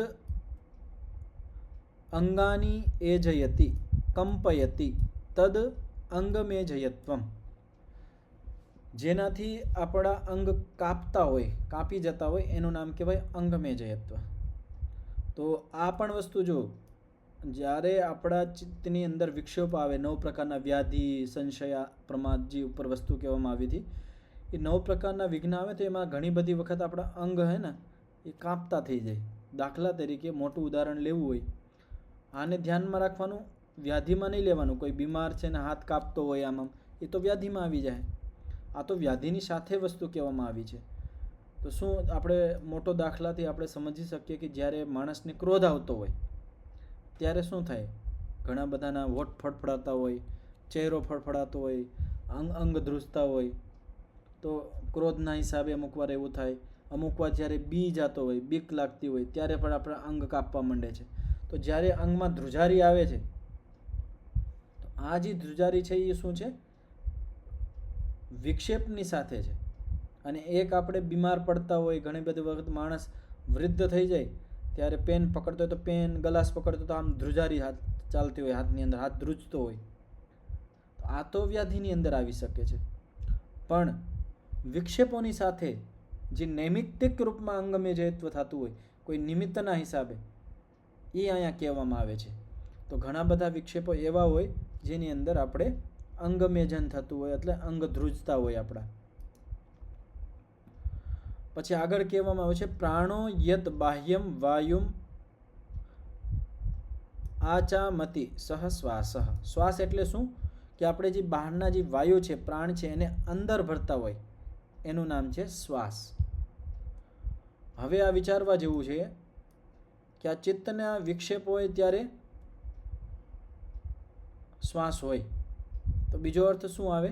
અંગાની એજયતિ કંપયતિ તદ અંગમેજયત્વમ. જેનાથી આપણા અંગ કાપતા હોય, કાપી જતા હોય એનું નામ કહેવાય અંગમેજયત્વ. તો આ પણ વસ્તુ જો જ્યારે આપણા ચિત્તની અંદર વિક્ષેપ આવે, 9 પ્રકારના વ્યાધિ, સંશય, પ્રમાદ, જે ઉપર વસ્તુ કહેવામાં આવી હતી, એ 9 પ્રકારના વિઘ્ન આવે તો એમાં ઘણી બધી વખત આપણા અંગ હે ને એ કાપતા થઈ જાય. દાખલા તરીકે મોટું ઉદાહરણ લેવું હોય, આને ધ્યાનમાં રાખવાનું, વ્યાધિમાં નહીં લેવાનું. કોઈ બીમાર છે ને હાથ કાપતો હોય આમ, એ તો વ્યાધિમાં આવી જાય. આ તો વ્યાધિની સાથે વસ્તુ કહેવામાં આવી છે. તો શું આપણે મોટો દાખલાથી આપણે સમજી શકીએ કે જ્યારે માણસને ક્રોધ આવતો હોય ત્યારે શું થાય? ઘણા બધાના હોઠ ફડફડાતા હોય, ચહેરો ફડફડાતો હોય, અંગ ધ્રુજતા હોય. તો ક્રોધના હિસાબે અમુક વાર એવું થાય. અમુક વાર જ્યારે બી જતો હોય, બીક લાગતી હોય ત્યારે પણ આપણા અંગ કાપવા માંડે છે. તો જ્યારે અંગમાં ધ્રુજારી આવે છે, તો આ જે ધ્રુજારી છે એ શું છે? વિક્ષેપની સાથે છે. અને એક આપણે બીમાર પડતા હોય, ઘણી બધી વખત માણસ વૃદ્ધ થઈ જાય ત્યારે પેન પકડતો હોય તો પેન, ગ્લાસ પકડતો તો આમ ધ્રુજારી હાથ ચાલતી હોય, હાથની અંદર હાથ ધ્રુજતો હોય. આ તો વ્યાધિની અંદર આવી શકે છે. પણ વિક્ષેપોની સાથે જે નૈમિત્તિક રૂપમાં અંગમેજયત્વ થતું હોય, કોઈ નિમિત્તના હિસાબે, એ અહીંયા કહેવામાં આવે છે. તો ઘણા બધા વિક્ષેપો એવા હોય જેની અંદર આપણે અંગમેજન થતું હોય, એટલે અંગ ધ્રુજતા હોય આપણા. પછી આગળ કહેવામાં આવે છે પ્રાણો યત બાહ્યમ વાયુમ આચામતિ સહ શ્વાસ. શ્વાસ એટલે શું? કે આપણે જે બહારના જે વાયુ છે, પ્રાણ છે, એને અંદર ભરતા હોય એનું નામ છે શ્વાસ. હવે આ વિચારવા જેવું છે કે આ ચિત્તના વિક્ષેપ હોય ત્યારે શ્વાસ હોય. તો બીજો અર્થ શું આવે?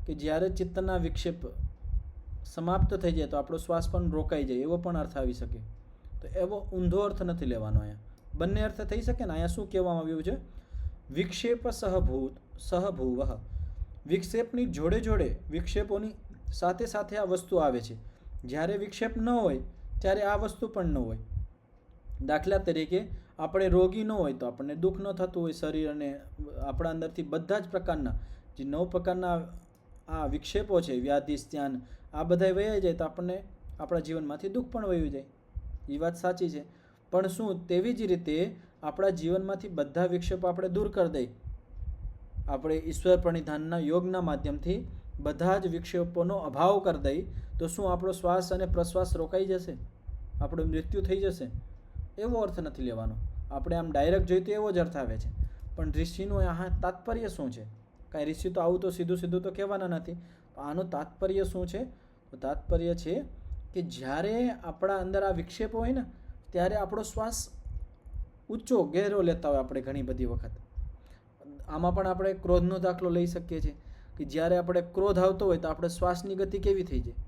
કે જ્યારે ચિત્તના વિક્ષેપ સમાપ્ત થઈ જાય તો આપણો શ્વાસ પણ રોકાઈ જાય, એવો પણ અર્થ આવી શકે. તો એવો ઊંધો અર્થ નથી લેવાનો. અહીંયા બંને અર્થ થઈ શકે ને. અહીંયા શું કહેવામાં આવ્યું છે? વિક્ષેપ સહભૂવ. વિક્ષેપની જોડે જોડે, વિક્ષેપોની સાથે સાથે આ વસ્તુ આવે છે. જ્યારે વિક્ષેપ ન હોય ત્યારે આ વસ્તુ પણ ન હોય. દાખલા તરીકે આપણે રોગી ન હોય તો આપણને દુઃખ ન થતું હોય શરીર અને આપણા અંદરથી બધા જ પ્રકારના જે 9 પ્રકારના આ વિક્ષેપો છે, વ્યાધિ, સ્ત્યાન, આ બધાય વયા જાય તો આપણને આપણા જીવનમાંથી દુઃખ પણ વયું જાય. એ વાત સાચી છે. પણ શું તેવી જ રીતે આપણા જીવનમાંથી બધા વિક્ષેપો આપણે દૂર કરી દઈએ, આપણે ઈશ્વર પ્રણિધાનના યોગના માધ્યમથી બધા જ વિક્ષેપોનો અભાવ કરી દઈએ, તો શું આપણો શ્વાસ અને પ્રશ્વાસ રોકાઈ જશે? આપણું મૃત્યુ થઈ જશે? એવો અર્થ નથી લેવાનો. આપણે આમ ડાયરેક્ટ જોઈએ તો એવો જ અર્થ આવે છે, પણ ઋષિનું આ તાત્પર્ય શું છે? કાંઈ ઋષિ તો આવું તો સીધું સીધું તો કહેવાના નથી. આનું તાત્પર્ય શું છે? તો તાત્પર્ય છે કે જ્યારે આપણા અંદર આ વિક્ષેપો હોય ને ત્યારે આપણો શ્વાસ ઊંચો ગહેરો લેતા હોય આપણે ઘણી બધી વખત. આમાં પણ આપણે ક્રોધનો દાખલો લઈ શકીએ છીએ કે જ્યારે આપણે ક્રોધ આવતો હોય તો આપણે શ્વાસની ગતિ કેવી થઈ જાય?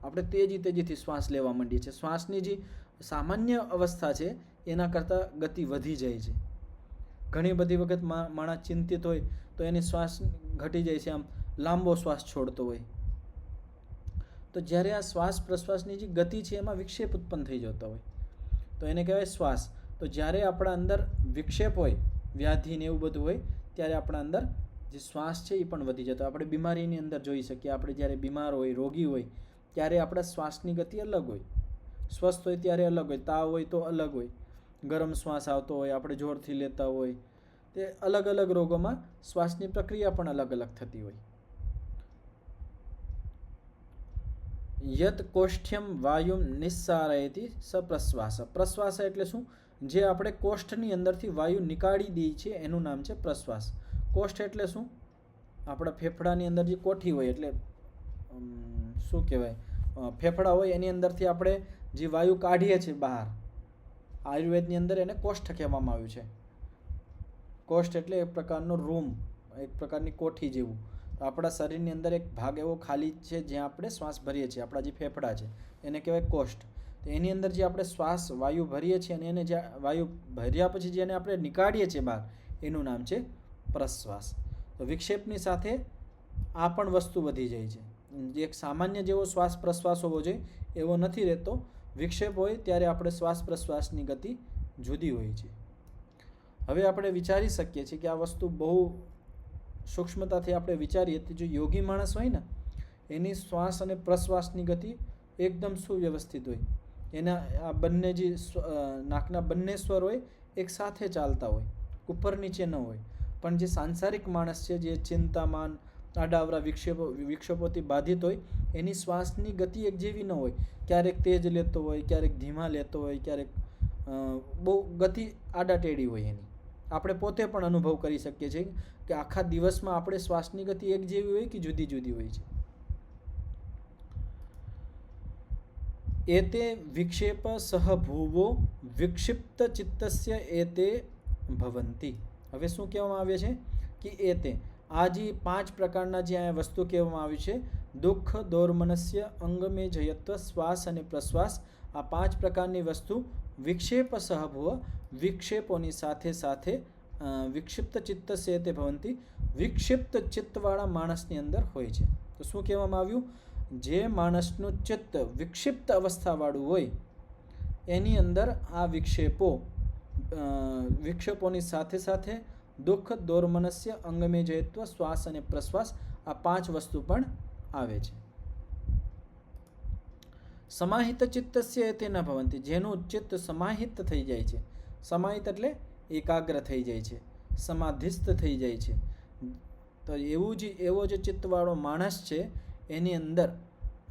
આપણે તેજીથી શ્વાસ લેવા માંડીએ છીએ. શ્વાસની જે સામાન્ય અવસ્થા છે એના કરતાં ગતિ વધી જાય છે. ઘણી બધી વખત માણસ ચિંતિત હોય તો એની શ્વાસ ઘટી જાય છે, આમ લાંબો શ્વાસ છોડતો હોય. તો જ્યારે આ શ્વાસ પ્રશ્વાસની જે ગતિ છે એમાં વિક્ષેપ ઉત્પન્ન થઈ જતો હોય તો એને કહેવાય શ્વાસ. તો જ્યારે આપણા અંદર વિક્ષેપ હોય, વ્યાધિ ને એવું બધું હોય, ત્યારે આપણા અંદર જે શ્વાસ છે એ પણ વધી જતો. આપણે બીમારીની અંદર જોઈ શકીએ, આપણે જ્યારે બીમાર હોય, રોગી હોય, ત્યારે આપણા શ્વાસની ગતિ અલગ હોય. સ્વસ્થ હોય ત્યારે અલગ હોય, તાવ હોય તો અલગ હોય, ગરમ શ્વાસ આવતો હોય, આપણે જોરથી લેતા હોય, તે અલગ અલગ રોગોમાં શ્વાસની પ્રક્રિયા પણ અલગ અલગ થતી હોય. યત કોષ્ઠ્યમ વાયુમ નિસ્સારયતિ સ પ્રશ્વાસ. પ્રશ્વાસ એટલે શું? જે આપણે કોષ્ઠની અંદરથી વાયુ નીકાળી દઈએ છીએ એનું નામ છે પ્રશ્વાસ. કોષ્ઠ એટલે શું? આપણા ફેફડાની અંદર જે કોઠી હોય, એટલે શું કહેવાય, ફેફડા હોય એની અંદરથી આપણે જે વાયુ કાઢીએ છીએ બહાર, આયુર્વેદની અંદર એને કોષ્ઠ કહેવામાં આવ્યું છે. કોષ્ઠ એટલે એક પ્રકારનો રૂમ, એક પ્રકારની કોઠી જેવું. આપણા શરીરની અંદર એક ભાગ એવો ખાલી છે જ્યાં આપણે શ્વાસ ભરીએ છીએ, આપણા જે ફેફડા છે એને કહેવાય કોષ્ઠ. તો એની અંદર જે આપણે શ્વાસ વાયુ ભરીએ છીએ અને એને જે વાયુ ભર્યા પછી જેને આપણે નીકાળીએ છીએ બહાર, એનું નામ છે પ્રશ્વાસ. તો વિક્ષેપની સાથે આ પણ વસ્તુ વધી જાય છે. જે એક સામાન્ય જેવો શ્વાસ પ્રશ્વાસ હોવો જોઈએ એવો નથી રહેતો. વિક્ષેપ હોય ત્યારે આપણે શ્વાસ પ્રશ્વાસની ગતિ જુદી હોય છે. હવે આપણે વિચારી શકીએ છીએ કે આ વસ્તુ બહુ સૂક્ષ્મતાથી આપણે વિચારીએ તો જો યોગી માણસ હોય ને એની શ્વાસ અને પ્રશ્વાસની ગતિ એકદમ સુવ્યવસ્થિત હોય. એના આ બંને જે નાકના બંને સ્વર હોય એક સાથે ચાલતા હોય, ઉપર નીચે ન હોય. પણ જે સાંસારિક માણસ છે, જે ચિંતામાન, આડાવરા વિક્ષેપોથી બાધિત હોય, એની શ્વાસની ગતિ એક જેવી ન હોય. ક્યારેક તેજ લેતો હોય, ક્યારેક ધીમા લેતો હોય, ક્યારેક બહુ ગતિ આડાટેડી હોય એની. આપણે પોતે પણ અનુભવ કરી શકીએ છીએ કે આખા દિવસમાં આપણે શ્વાસની ગતિ એક જેવી હોય કે જુદી જુદી હોય છે. એતે વિક્ષેપ સહભૂવો વિક્ષિપ્ત ચિત્તસ્ય એતે ભવંતિ. હવે શું કહેવામાં આવે છે કે એતે આ જે 5 પ્રકારના જે આ વસ્તુ કહેવામાં આવી છે, દુઃખ, દોર્મનસ્ય, અંગમે જયત્વ, શ્વાસ અને પ્રશ્વાસ, આ 5 પ્રકારની વસ્તુ વિક્ષેપ સહભૂવ, વિક્ષેપોની સાથે સાથે વિક્ષિપ્ત ચિત્ત છે તે ભવંતી, વિક્ષિપ્ત ચિત્તવાળા માણસની અંદર હોય છે. તો શું કહેવામાં આવ્યું? જે માણસનું ચિત્ત વિક્ષિપ્ત અવસ્થાવાળું હોય એની અંદર આ વિક્ષેપોની સાથે સાથે દુઃખ, દોર્મનસ્ય, અંગમે જયત્વ, શ્વાસ અને પ્રશ્વાસ, આ 5 વસ્તુ પણ આવે છે. સમાહિત ચિત્તસ્ય તે ન ભવંતિ. જેનું ચિત્ત સમાહિત થઈ જાય છે, સમાહિત એટલે એકાગ્ર થઈ જાય છે, સમાધિસ્થ થઈ જાય છે, તો એવો જે ચિત્તવાળો માણસ છે એની અંદર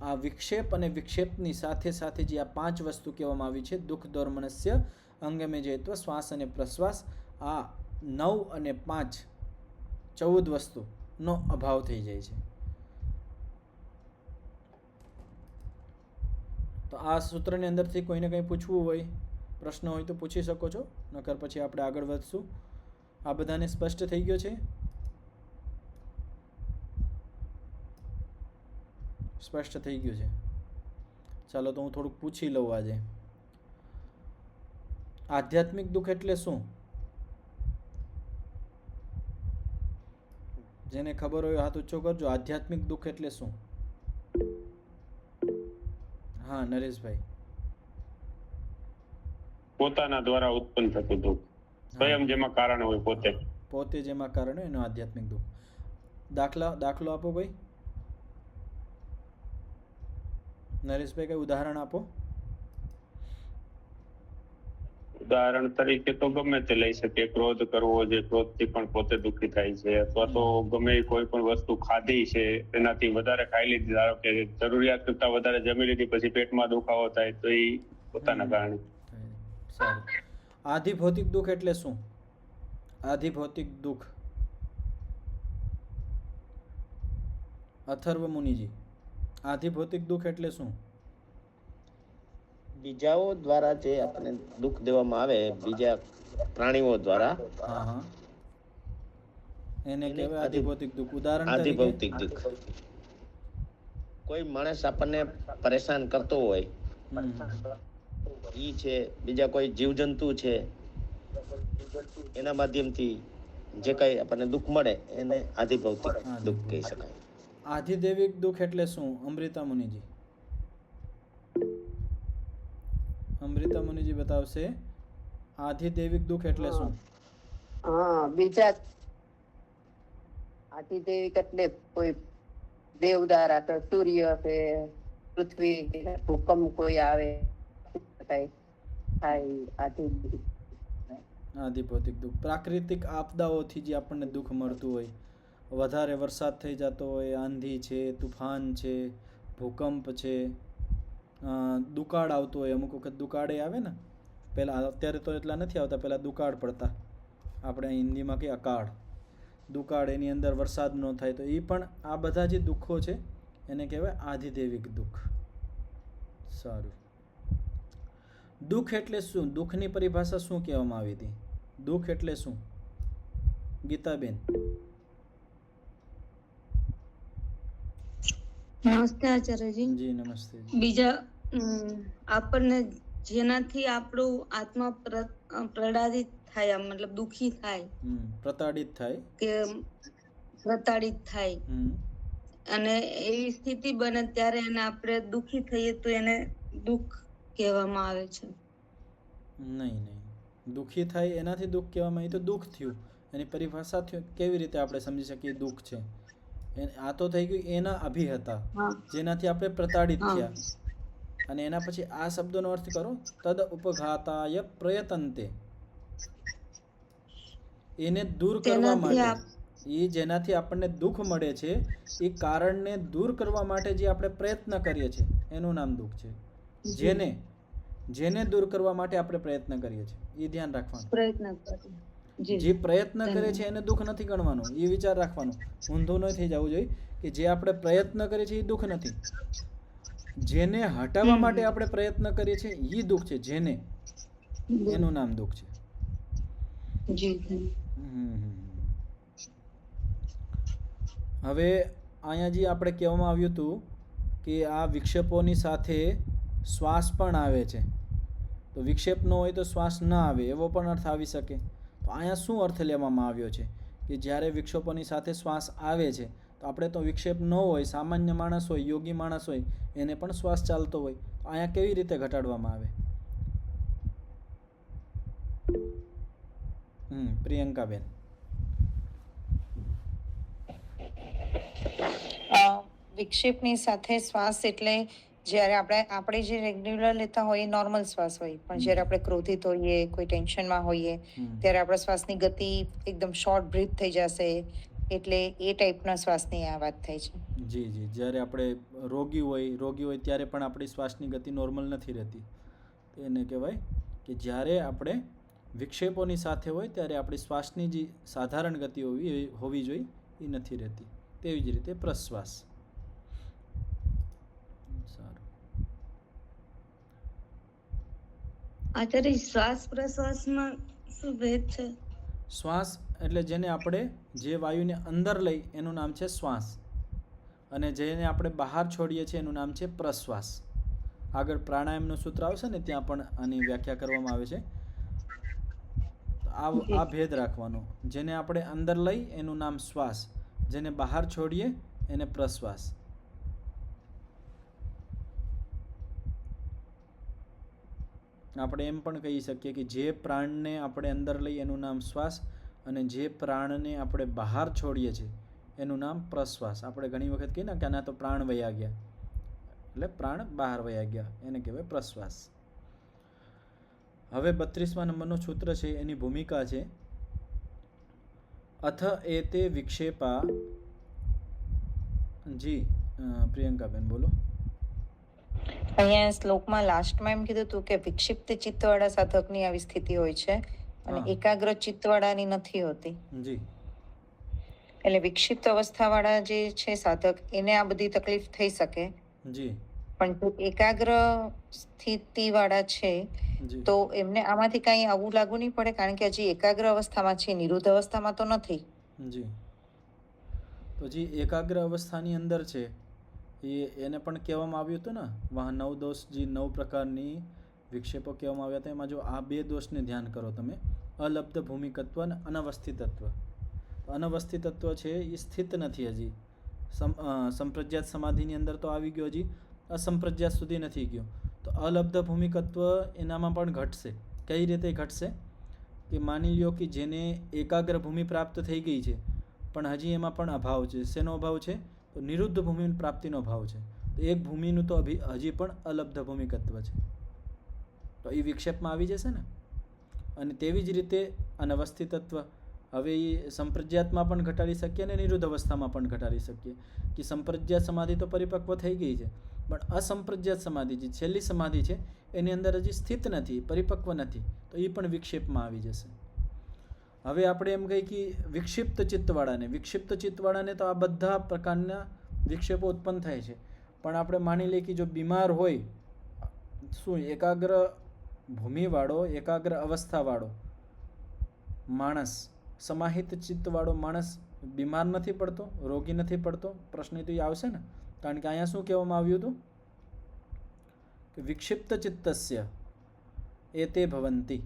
આ વિક્ષેપ અને વિક્ષેપની સાથે સાથે જે આ 5 વસ્તુ કહેવામાં આવી છે, દુઃખ, દોર્મનસ્ય, અંગમે જયત્વ, શ્વાસ અને પ્રશ્વાસ, આ 9 અને 5 14 વસ્તુનો અભાવ થઈ જાય છે. તો આ સૂત્રની અંદરથી કોઈને કંઈ પૂછવું હોય, પ્રશ્ન હોય તો પૂછી શકો છો, નકર પછી આપણે આગળ વધશું. આ બધાને સ્પષ્ટ થઈ ગયો છે? સ્પષ્ટ થઈ ગયું છે? ચાલો તો હું થોડુંક પૂછી લઉં આજે. આધ્યાત્મિક દુઃખ એટલે શું? જેને ખબર હોય હાથ ઊંચો કરજો. આધ્યાત્મિક દુઃખ એટલે શું? હા, નરેશભાઈ. પોતાના દ્વારા ઉત્પન્ન થતું દુઃખ, સ્વયં જેમાં કારણ હોય પોતે. પોતે જેમાં કારણ હોય એનું આધ્યાત્મિક દુઃખ. દાખલો આપો કોઈ. નરેશભાઈ કઈ ઉદાહરણ આપો. ઉદાહરણ તરીકે તો ગમે તે લઈ શકે. ક્રોધ કરવો, જે ક્રોધથી પણ પોતે દુઃખી થાય છે, અથવા તો ગમે કોઈ પણ વસ્તુ ખાધી છે તેનાથી વધારે ખાઈ લીધી, ધારો કે જરૂરિયાત કરતા વધારે જમી લીધી, પછી પેટમાં દુખાવો થાય, તો એ પોતાના કારણે. સારું. આધિભૌતિક દુઃખ એટલે શું? આધિભૌતિક દુઃખ. અથર્વ મુનિજી, આધિભૌતિક દુઃખ એટલે શું? બીજાઓ દ્વારા જે આપણને દુઃખ દેવામાં આવે, બીજા પ્રાણીઓ દ્વારા, હા હા, એને કહેવાય આધિભૌતિક દુઃખ. ઉદાહરણ તરીકે આધિભૌતિક દુઃખ. કોઈ માણસ આપણને પરેશાન કરતો હોય, ઈ છે, બીજા કોઈ જીવજંતુ છે, એના માધ્યમથી જે કઈ આપણને દુઃખ મળે એને આધિભૌતિક દુઃખ કહી શકાય. આધિદૈવિક દુઃખ એટલે શું? અમૃતા મુનિજી, અમૃતા મુનિજી બતાવશે. આધિદૈવિક દુઃખ એટલે શું? બીજા આધિદૈવિક એટલે કોઈ દેવ દ્વારા, તો સૂર્ય કે પૃથ્વી કે ભૂકંપ કોઈ આવે, આધિભૌતિક દુઃખ. પ્રાકૃતિક આપદાઓથી જે આપણને દુઃખ મળતું હોય, વધારે વરસાદ થઈ જતો હોય, આંધી છે, તુફાન છે, ભૂકંપ છે, દુકાળ આવતો હોય. અમુક વખત દુકાળે આવે ને, પહેલાં, અત્યારે તો એટલા નથી આવતા, પહેલાં દુકાળ પડતા. આપણે હિન્દીમાં કે અકાળ, દુકાળ, એની અંદર વરસાદ ન થાય, તો એ પણ આ બધા જે દુઃખો છે એને કહેવાય આધિદૈવિક દુઃખ. સારું. દુઃખ એટલે શું? દુઃખની પરિભાષા શું કહેવામાં આવી હતી? દુઃખ એટલે શું? ગીતાબેન. નમસ્તે આચાર્યજી. જી નમસ્તે. બીજા આપણને જેનાથી આપણું આત્મા પ્રતાડિત થાય, મતલબ દુખી થાય, પ્રતાડિત થાય કે પ્રતાડિત થાય, અને એવી સ્થિતિ બને ત્યારે એને આપણે દુખી થઈએ તો એને દુઃખ કહેવામાં આવે છે. નહીં, દુઃખી થાય એનાથી દુઃખ કહેવામાં આવે તો દુઃખ થયું. એની પરિભાષા કેવી રીતે આપણે સમજી શકીએ દુઃખ છે? આ તો થઈ ગયું એના અભિહતા, જેનાથી આપણે પ્રતાડિત થયા. અને એના પછી આ શબ્દનો અર્થ કરો, તદ ઉપઘાતાય પ્રયતંતે. એને દૂર કરવા માટે, એ જેનાથી આપણને દુઃખ મળે છે એ કારણને દૂર કરવા માટે જે આપણે પ્રયત્ન કરીએ છીએ એનું નામ દુઃખ છે. જેને દૂર કરવા માટે આપણે પ્રયત્ન કરીએ છીએ એ ધ્યાન રાખવાનું. જે પ્રયત્ન કરે છે એને દુઃખ નથી ગણવાનું, એ વિચાર રાખવાનો. ઊંધું ન થઈ જવું જોઈએ કે જે આપણે પ્રયત્ન કરીએ છીએ એ દુઃખ નથી. જેને હટાવવા માટે આપણે પ્રયત્ન કરીએ છીએ એ દુઃખ છે. જેને, એનું નામ દુઃખ છે. હવે અહીંયા જે આપણે કહેવામાં આવ્યું હતું કે આ વિક્ષેપોની સાથે શ્વાસ પણ આવે છે, તો વિક્ષેપ ન હોય તો શ્વાસ ન આવે એવો પણ અર્થ આવી શકે. તો અહીંયા શું અર્થ લેવામાં આવ્યો છે કે જ્યારે વિક્ષેપોની સાથે શ્વાસ આવે છે તો આપણે તો વિક્ષેપ ન હોય, સામાન્ય માણસ હોય, યોગી માણસ હોય, એને પણ શ્વાસ ચાલતો હોય, તો અહીંયા કેવી રીતે ઘટાડવામાં આવે? પ્રિયંકાબેન. વિક્ષેપની સાથે શ્વાસ એટલે જ્યારે આપણે જે રેગ્યુલર લેતા હોય નોર્મલ શ્વાસ હોય, પણ જ્યારે આપણે ક્રોધિત હોઈએ, કોઈ ટેન્શનમાં હોઈએ, ત્યારે આપણા શ્વાસની ગતિ એકદમ શોર્ટ બ્રીથ થઈ જશે, એટલે એ ટાઈપના શ્વાસની આ વાત થાય છે. જી, જ્યારે આપણે રોગી હોય ત્યારે પણ આપણી શ્વાસની ગતિ નોર્મલ નથી રહેતી. એને કહેવાય કે જ્યારે આપણે વિક્ષેપોની સાથે હોય ત્યારે આપણી શ્વાસની જે સાધારણ ગતિ હોવી જોઈએ એ નથી રહેતી. તેવી જ રીતે પ્રશ્વાસ. આચાર્ય, શ્વાસ પ્રશ્વાસમાં શું ભેદ છે? શ્વાસ એટલે જેને આપણે જે વાયુને અંદર લઈ એનું નામ છે શ્વાસ, અને જેને આપણે બહાર છોડીએ છીએ એનું નામ છે પ્રશ્વાસ. આગળ પ્રાણાયામનું સૂત્ર આવશે ને ત્યાં પણ આની વ્યાખ્યા કરવામાં આવે છે. આ ભેદ રાખવાનો. જેને આપણે અંદર લઈ એનું નામ શ્વાસ, જેને બહાર છોડીએ એને પ્રશ્વાસ. આપણે એમ પણ કહી શકીએ કે જે પ્રાણને આપણે અંદર લઈ એનું નામ શ્વાસ, અને જે પ્રાણને આપણે બહાર છોડીએ છીએ એનું નામ પ્રશ્વાસ. આપણે ઘણી વખત કહીએ ને કે આના તો પ્રાણ વયા ગયા, એટલે પ્રાણ બહાર વયા ગયા, એને કહેવાય પ્રશ્વાસ. હવે 32મા નંબરનું સૂત્ર છે, એની ભૂમિકા છે અથ એતે વિક્ષેપા. જી પ્રિયંકાબેન બોલો. અહીંયા શ્લોકમાં લાસ્ટમાં એમ કીધું હતું કે વિક્ષિપ્ત ચિત્તવાળા સાધકની આવી સ્થિતિ હોય છે અને એકાગ્ર ચિત્તવાળાની નથી હોતી. જી. એટલે વિક્ષિપ્ત અવસ્થાવાળા જે છે સાધક, એને આ બધી તકલીફ થઈ શકે. જી. પણ જો એકાગ્ર સ્થિતિવાળા છે તો એમને આમાંથી કઈ આવું લાગુ નહીં પડે, કારણ કે હજી એકાગ્ર અવસ્થામાં છે, નિરુદ્ધ અવસ્થામાં તો નથી. જી. તો જી એકાગ્ર અવસ્થાની અંદર છે, એને પણ કહેવામાં આવ્યું હતું ને, વહાં 9 દોષ, જે 9 પ્રકારની વિક્ષેપો કહેવામાં આવ્યા હતા. એમાં જો આ 2 દોષને ધ્યાન કરો તમે, અલબ્ધ ભૂમિકત્વ અને અનવસ્થિતત્વ. અનવસ્થિતત્વ છે એ સ્થિત નથી હજી, સંપ્રજ્ઞાત સમાધિની અંદર તો આવી ગયો, હજી અસંપ્રજ્ઞાત સુધી નથી ગયો. તો અલબ્ધ ભૂમિકત્વ એનામાં પણ ઘટશે. કઈ રીતે ઘટશે? કે માની લ્યો કે જેને એકાગ્ર ભૂમિ પ્રાપ્ત થઈ ગઈ છે પણ હજી એમાં પણ અભાવ છે. શેનો અભાવ છે? તો નિરુદ્ધ ભૂમિ પ્રાપ્તિનો અભાવ છે. તો એક ભૂમિનું તો હજી પણ અલબ્ધ ભૂમિકત્વ છે, તો એ વિક્ષેપમાં આવી જશે ને. અને તેવી જ રીતે અનવસ્થિતત્વ, હવે એ સંપ્રજ્ઞાતમાં પણ ઘટાડી શકીએ અને નિરુદ્ધ અવસ્થામાં પણ ઘટાડી શકીએ. કે સંપ્રજ્ઞાત સમાધિ તો પરિપક્વ થઈ ગઈ છે, પણ અસંપ્રજ્ઞાત સમાધિ, જે છેલ્લી સમાધિ છે એની અંદર હજી સ્થિત નથી, પરિપક્વ નથી, તો એ પણ વિક્ષેપમાં આવી જશે. હવે આપણે એમ કહીએ કે વિક્ષિપ્ત ચિત્તવાળાને તો આ બધા પ્રકારના વિક્ષેપો ઉત્પન્ન થાય છે. પણ આપણે માની લઈએ કે જો બીમાર હોય, શું એકાગ્ર ભૂમિવાળો, એકાગ્ર અવસ્થાવાળો માણસ, સમાહિત ચિત્તવાળો માણસ બીમાર નથી પડતો, રોગી નથી પડતો? પ્રશ્ન તો એ આવશે ને, કારણ કે અહીંયા શું કહેવામાં આવ્યું હતું કે વિક્ષિપ્ત ચિત્તસ્ય એતે ભવંતી.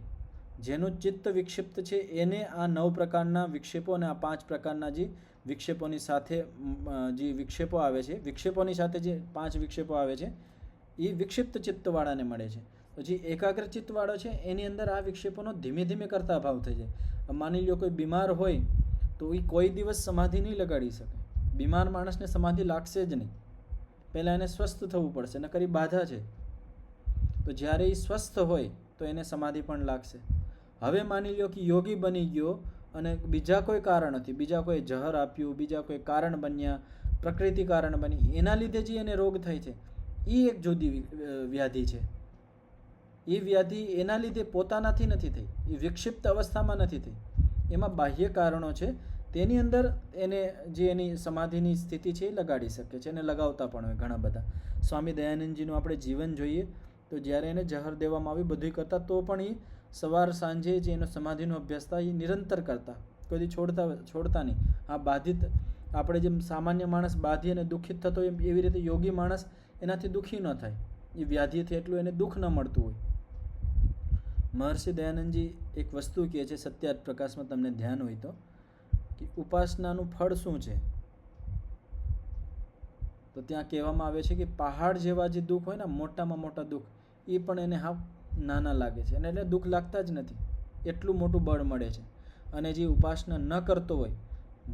જેનું ચિત્ત વિક્ષિપ્ત છે એને આ 9 પ્રકારના વિક્ષેપો અને આ 5 પ્રકારના જે વિક્ષેપોની સાથે જે વિક્ષેપો આવે છે, વિક્ષેપોની સાથે જે 5 વિક્ષેપો આવે છે એ વિક્ષિપ્ત ચિત્તવાળાને મળે છે. તો જે એકાગ્ર ચિત્તવાળો છે એની અંદર આ વિક્ષેપોનો ધીમે ધીમે કરતા અભાવ થઈ જાય. માની લો કોઈ બીમાર હોય તો એ કોઈ દિવસ સમાધિ નહીં લગાડી શકે. બીમાર માણસને સમાધિ લાગશે જ નહીં, પહેલાં એને સ્વસ્થ થવું પડશે, નકર એ બાધા છે. તો જ્યારે એ સ્વસ્થ હોય તો એને સમાધિ પણ લાગશે. હવે માની લો કે યોગી બની ગયો અને બીજા કોઈ કારણથી, બીજા કોઈ ઝહર આપ્યું, બીજા કોઈ કારણ બન્યા, પ્રકૃતિ કારણ બની, એના લીધે જે એને રોગ થાય છે એ એક જુદી વ્યાધિ છે. એ વ્યાધિ એના લીધે પોતાનાથી નથી થઈ, એ વિક્ષિપ્ત અવસ્થામાં નથી થઈ, એમાં બાહ્ય કારણો છે. તેની અંદર એને જે એની સમાધિની સ્થિતિ છે એ લગાડી શકે છે, એને લગાવતા પણ હોય ઘણા બધા. સ્વામી દયાનંદજીનું આપણે જીવન જોઈએ તો જ્યારે એને ઝહર દેવામાં આવ્યું, બધું કરતા, તો પણ એ સવાર સાંજે જે એનો સમાધિનો અભ્યાસ થાય એ નિરંતર કરતા, કોઈ છોડતા નહીં. આ બાધિત, આપણે જેમ સામાન્ય માણસ બાધી અને દુઃખિત થતો હોય એવી રીતે યોગી માણસ એનાથી દુઃખી ન થાય, એ વ્યાધિથી એટલું એને દુઃખ ન મળતું હોય. મહર્ષિ દયાનંદજી એક વસ્તુ કહે છે, સત્યાર્થ પ્રકાશમાં તમને ધ્યાન હોય તો, કે ઉપાસનાનું ફળ શું છે? તો ત્યાં કહેવામાં આવે છે કે પહાડ જેવા જે દુઃખ હોય ને, મોટામાં મોટા દુઃખ, એ પણ એને હાવ નાના લાગે છે, અને એટલે દુઃખ લાગતા જ નથી, એટલું મોટું બળ મળે છે. અને જે ઉપાસના ન કરતો હોય,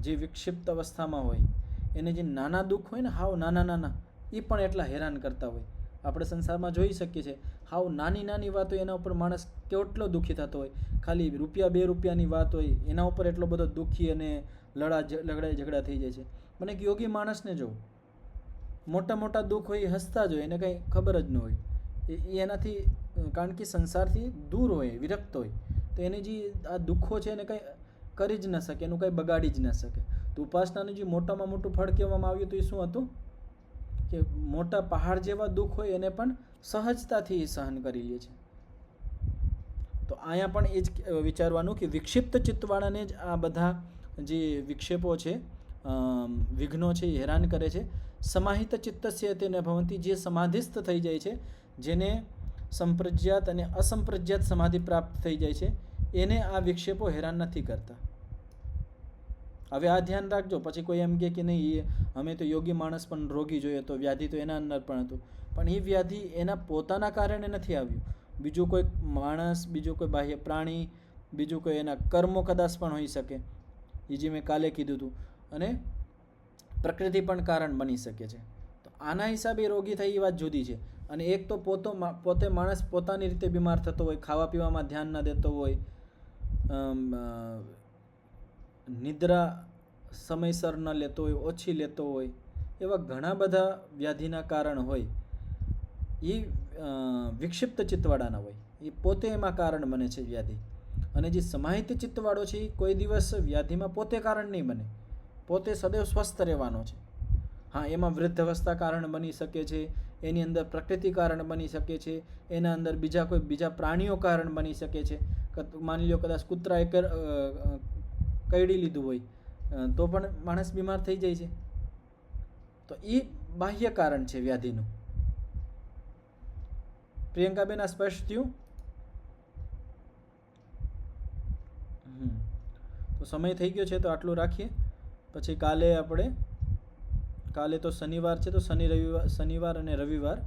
જે વિક્ષિપ્ત અવસ્થામાં હોય, એને જે નાના દુઃખ હોય ને, હાવ નાના, એ પણ એટલા હેરાન કરતા હોય. આપણે સંસારમાં જોઈ શકીએ છીએ, હાવ નાની વાતો એના ઉપર માણસ કેટલો દુઃખી થતો હોય. ખાલી ₹2 વાત હોય એના ઉપર એટલો બધો દુઃખી અને લડાઈ ઝઘડા થઈ જાય છે. મને એક યોગી માણસને જોઉં, મોટા દુઃખ હોય, હસતા જ હોય, એને કંઈ ખબર જ ન હોય. એ એનાથી, કારણ કે સંસારથી દૂર હોય, વિરક્ત હોય, તો એને જે આ દુઃખો છે એને કંઈ કરી જ ન શકે, એનું કંઈ બગાડી જ ન શકે. તો ઉપાસનાનું જે મોટામાં મોટું ફળ કહેવામાં આવ્યું હતું એ શું હતું? કે મોટા પહાડ જેવા દુઃખ હોય એને પણ સહજતાથી સહન કરી લે છે. તો અહીંયા પણ એ જ વિચારવાનું કે વિક્ષિપ્ત ચિત્તવાળાને જ આ બધા જે વિક્ષેપો છે, વિઘ્નો છે, એ હેરાન કરે છે. સમાહિત ચિત્તસ્ય તેને ભવંતી, જે સમાધિસ્થ થઈ જાય છે, જેને સંપ્રજ્ઞાત અને અસંપ્રજ્ઞાત સમાધિ પ્રાપ્ત થઈ જાય છે, એને આ વિક્ષેપો હેરાન નથી કરતા. હવે આ ધ્યાન રાખજો. પછી કોઈ એમ કે નહીં, અમે તો યોગી માણસ પણ રોગી જોઈએ, તો વ્યાધિ તો એના અંદર પણ હતું, પણ એ વ્યાધિ એના પોતાના કારણે નથી આવ્યું, બીજો કોઈ માણસ, બીજો કોઈ બાહ્ય પ્રાણી, બીજું કોઈ એના કર્મો કદાચ પણ હોઈ શકે, એ જે મેં કાલે કીધું હતું, અને પ્રકૃતિ પણ કારણ બની શકે છે. તો આના હિસાબે રોગી થાય એ વાત જુદી છે. અને એક તો પોતે માણસ પોતાની રીતે બીમાર થતો હોય, ખાવા પીવામાં ધ્યાન ન દેતો હોય, નિદ્રા સમયસર ન લેતો હોય, ઓછી લેતો હોય, એવા ઘણા બધા વ્યાધિના કારણ હોય, એ વિક્ષિપ્ત ચિત્તવાળાના હોય, એ પોતે એમાં કારણ બને છે વ્યાધિ. અને જે સમાહિત ચિત્તવાળો છે એ કોઈ દિવસ વ્યાધિમાં પોતે કારણ નહીં બને, પોતે સદૈવ સ્વસ્થ રહેવાનો છે. હા, એમાં વૃદ્ધાવસ્થા કારણ બની શકે છે, એની અંદર પ્રકૃતિ કારણ બની શકે છે, એના અંદર બીજા પ્રાણીઓ કારણ બની શકે છે. માની લો કદાચ કૂતરાએ કરડી લીધું હોય તો પણ માણસ બીમાર થઈ જાય છે. તો એ બાહ્ય કારણ છે વ્યાધિનું. પ્રિયંકાબેન, આ સ્પષ્ટ થયું? તો સમય થઈ ગયો છે તો આટલું રાખીએ. પછી કાલે તો શનિવાર છે, તો શનિવાર અને રવિવાર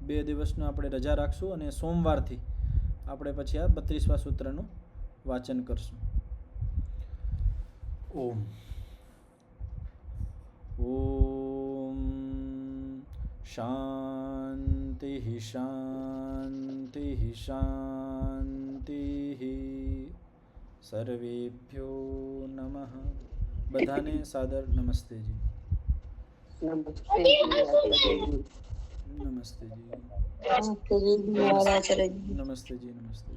2 દિવસનો આપણે રજા રાખશું, અને સોમવારથી આપણે પછી આ 32મા સૂત્રનું વાંચન કરશું. ઓમ શાંતિ શાંતિ શાંતિ. સર્વેભ્યો નમઃ. બધાને સાદર નમસ્તેજી. નમસ્તે. નમસ્તેજી. મહારાજ નમસ્તેજી. નમસ્તે.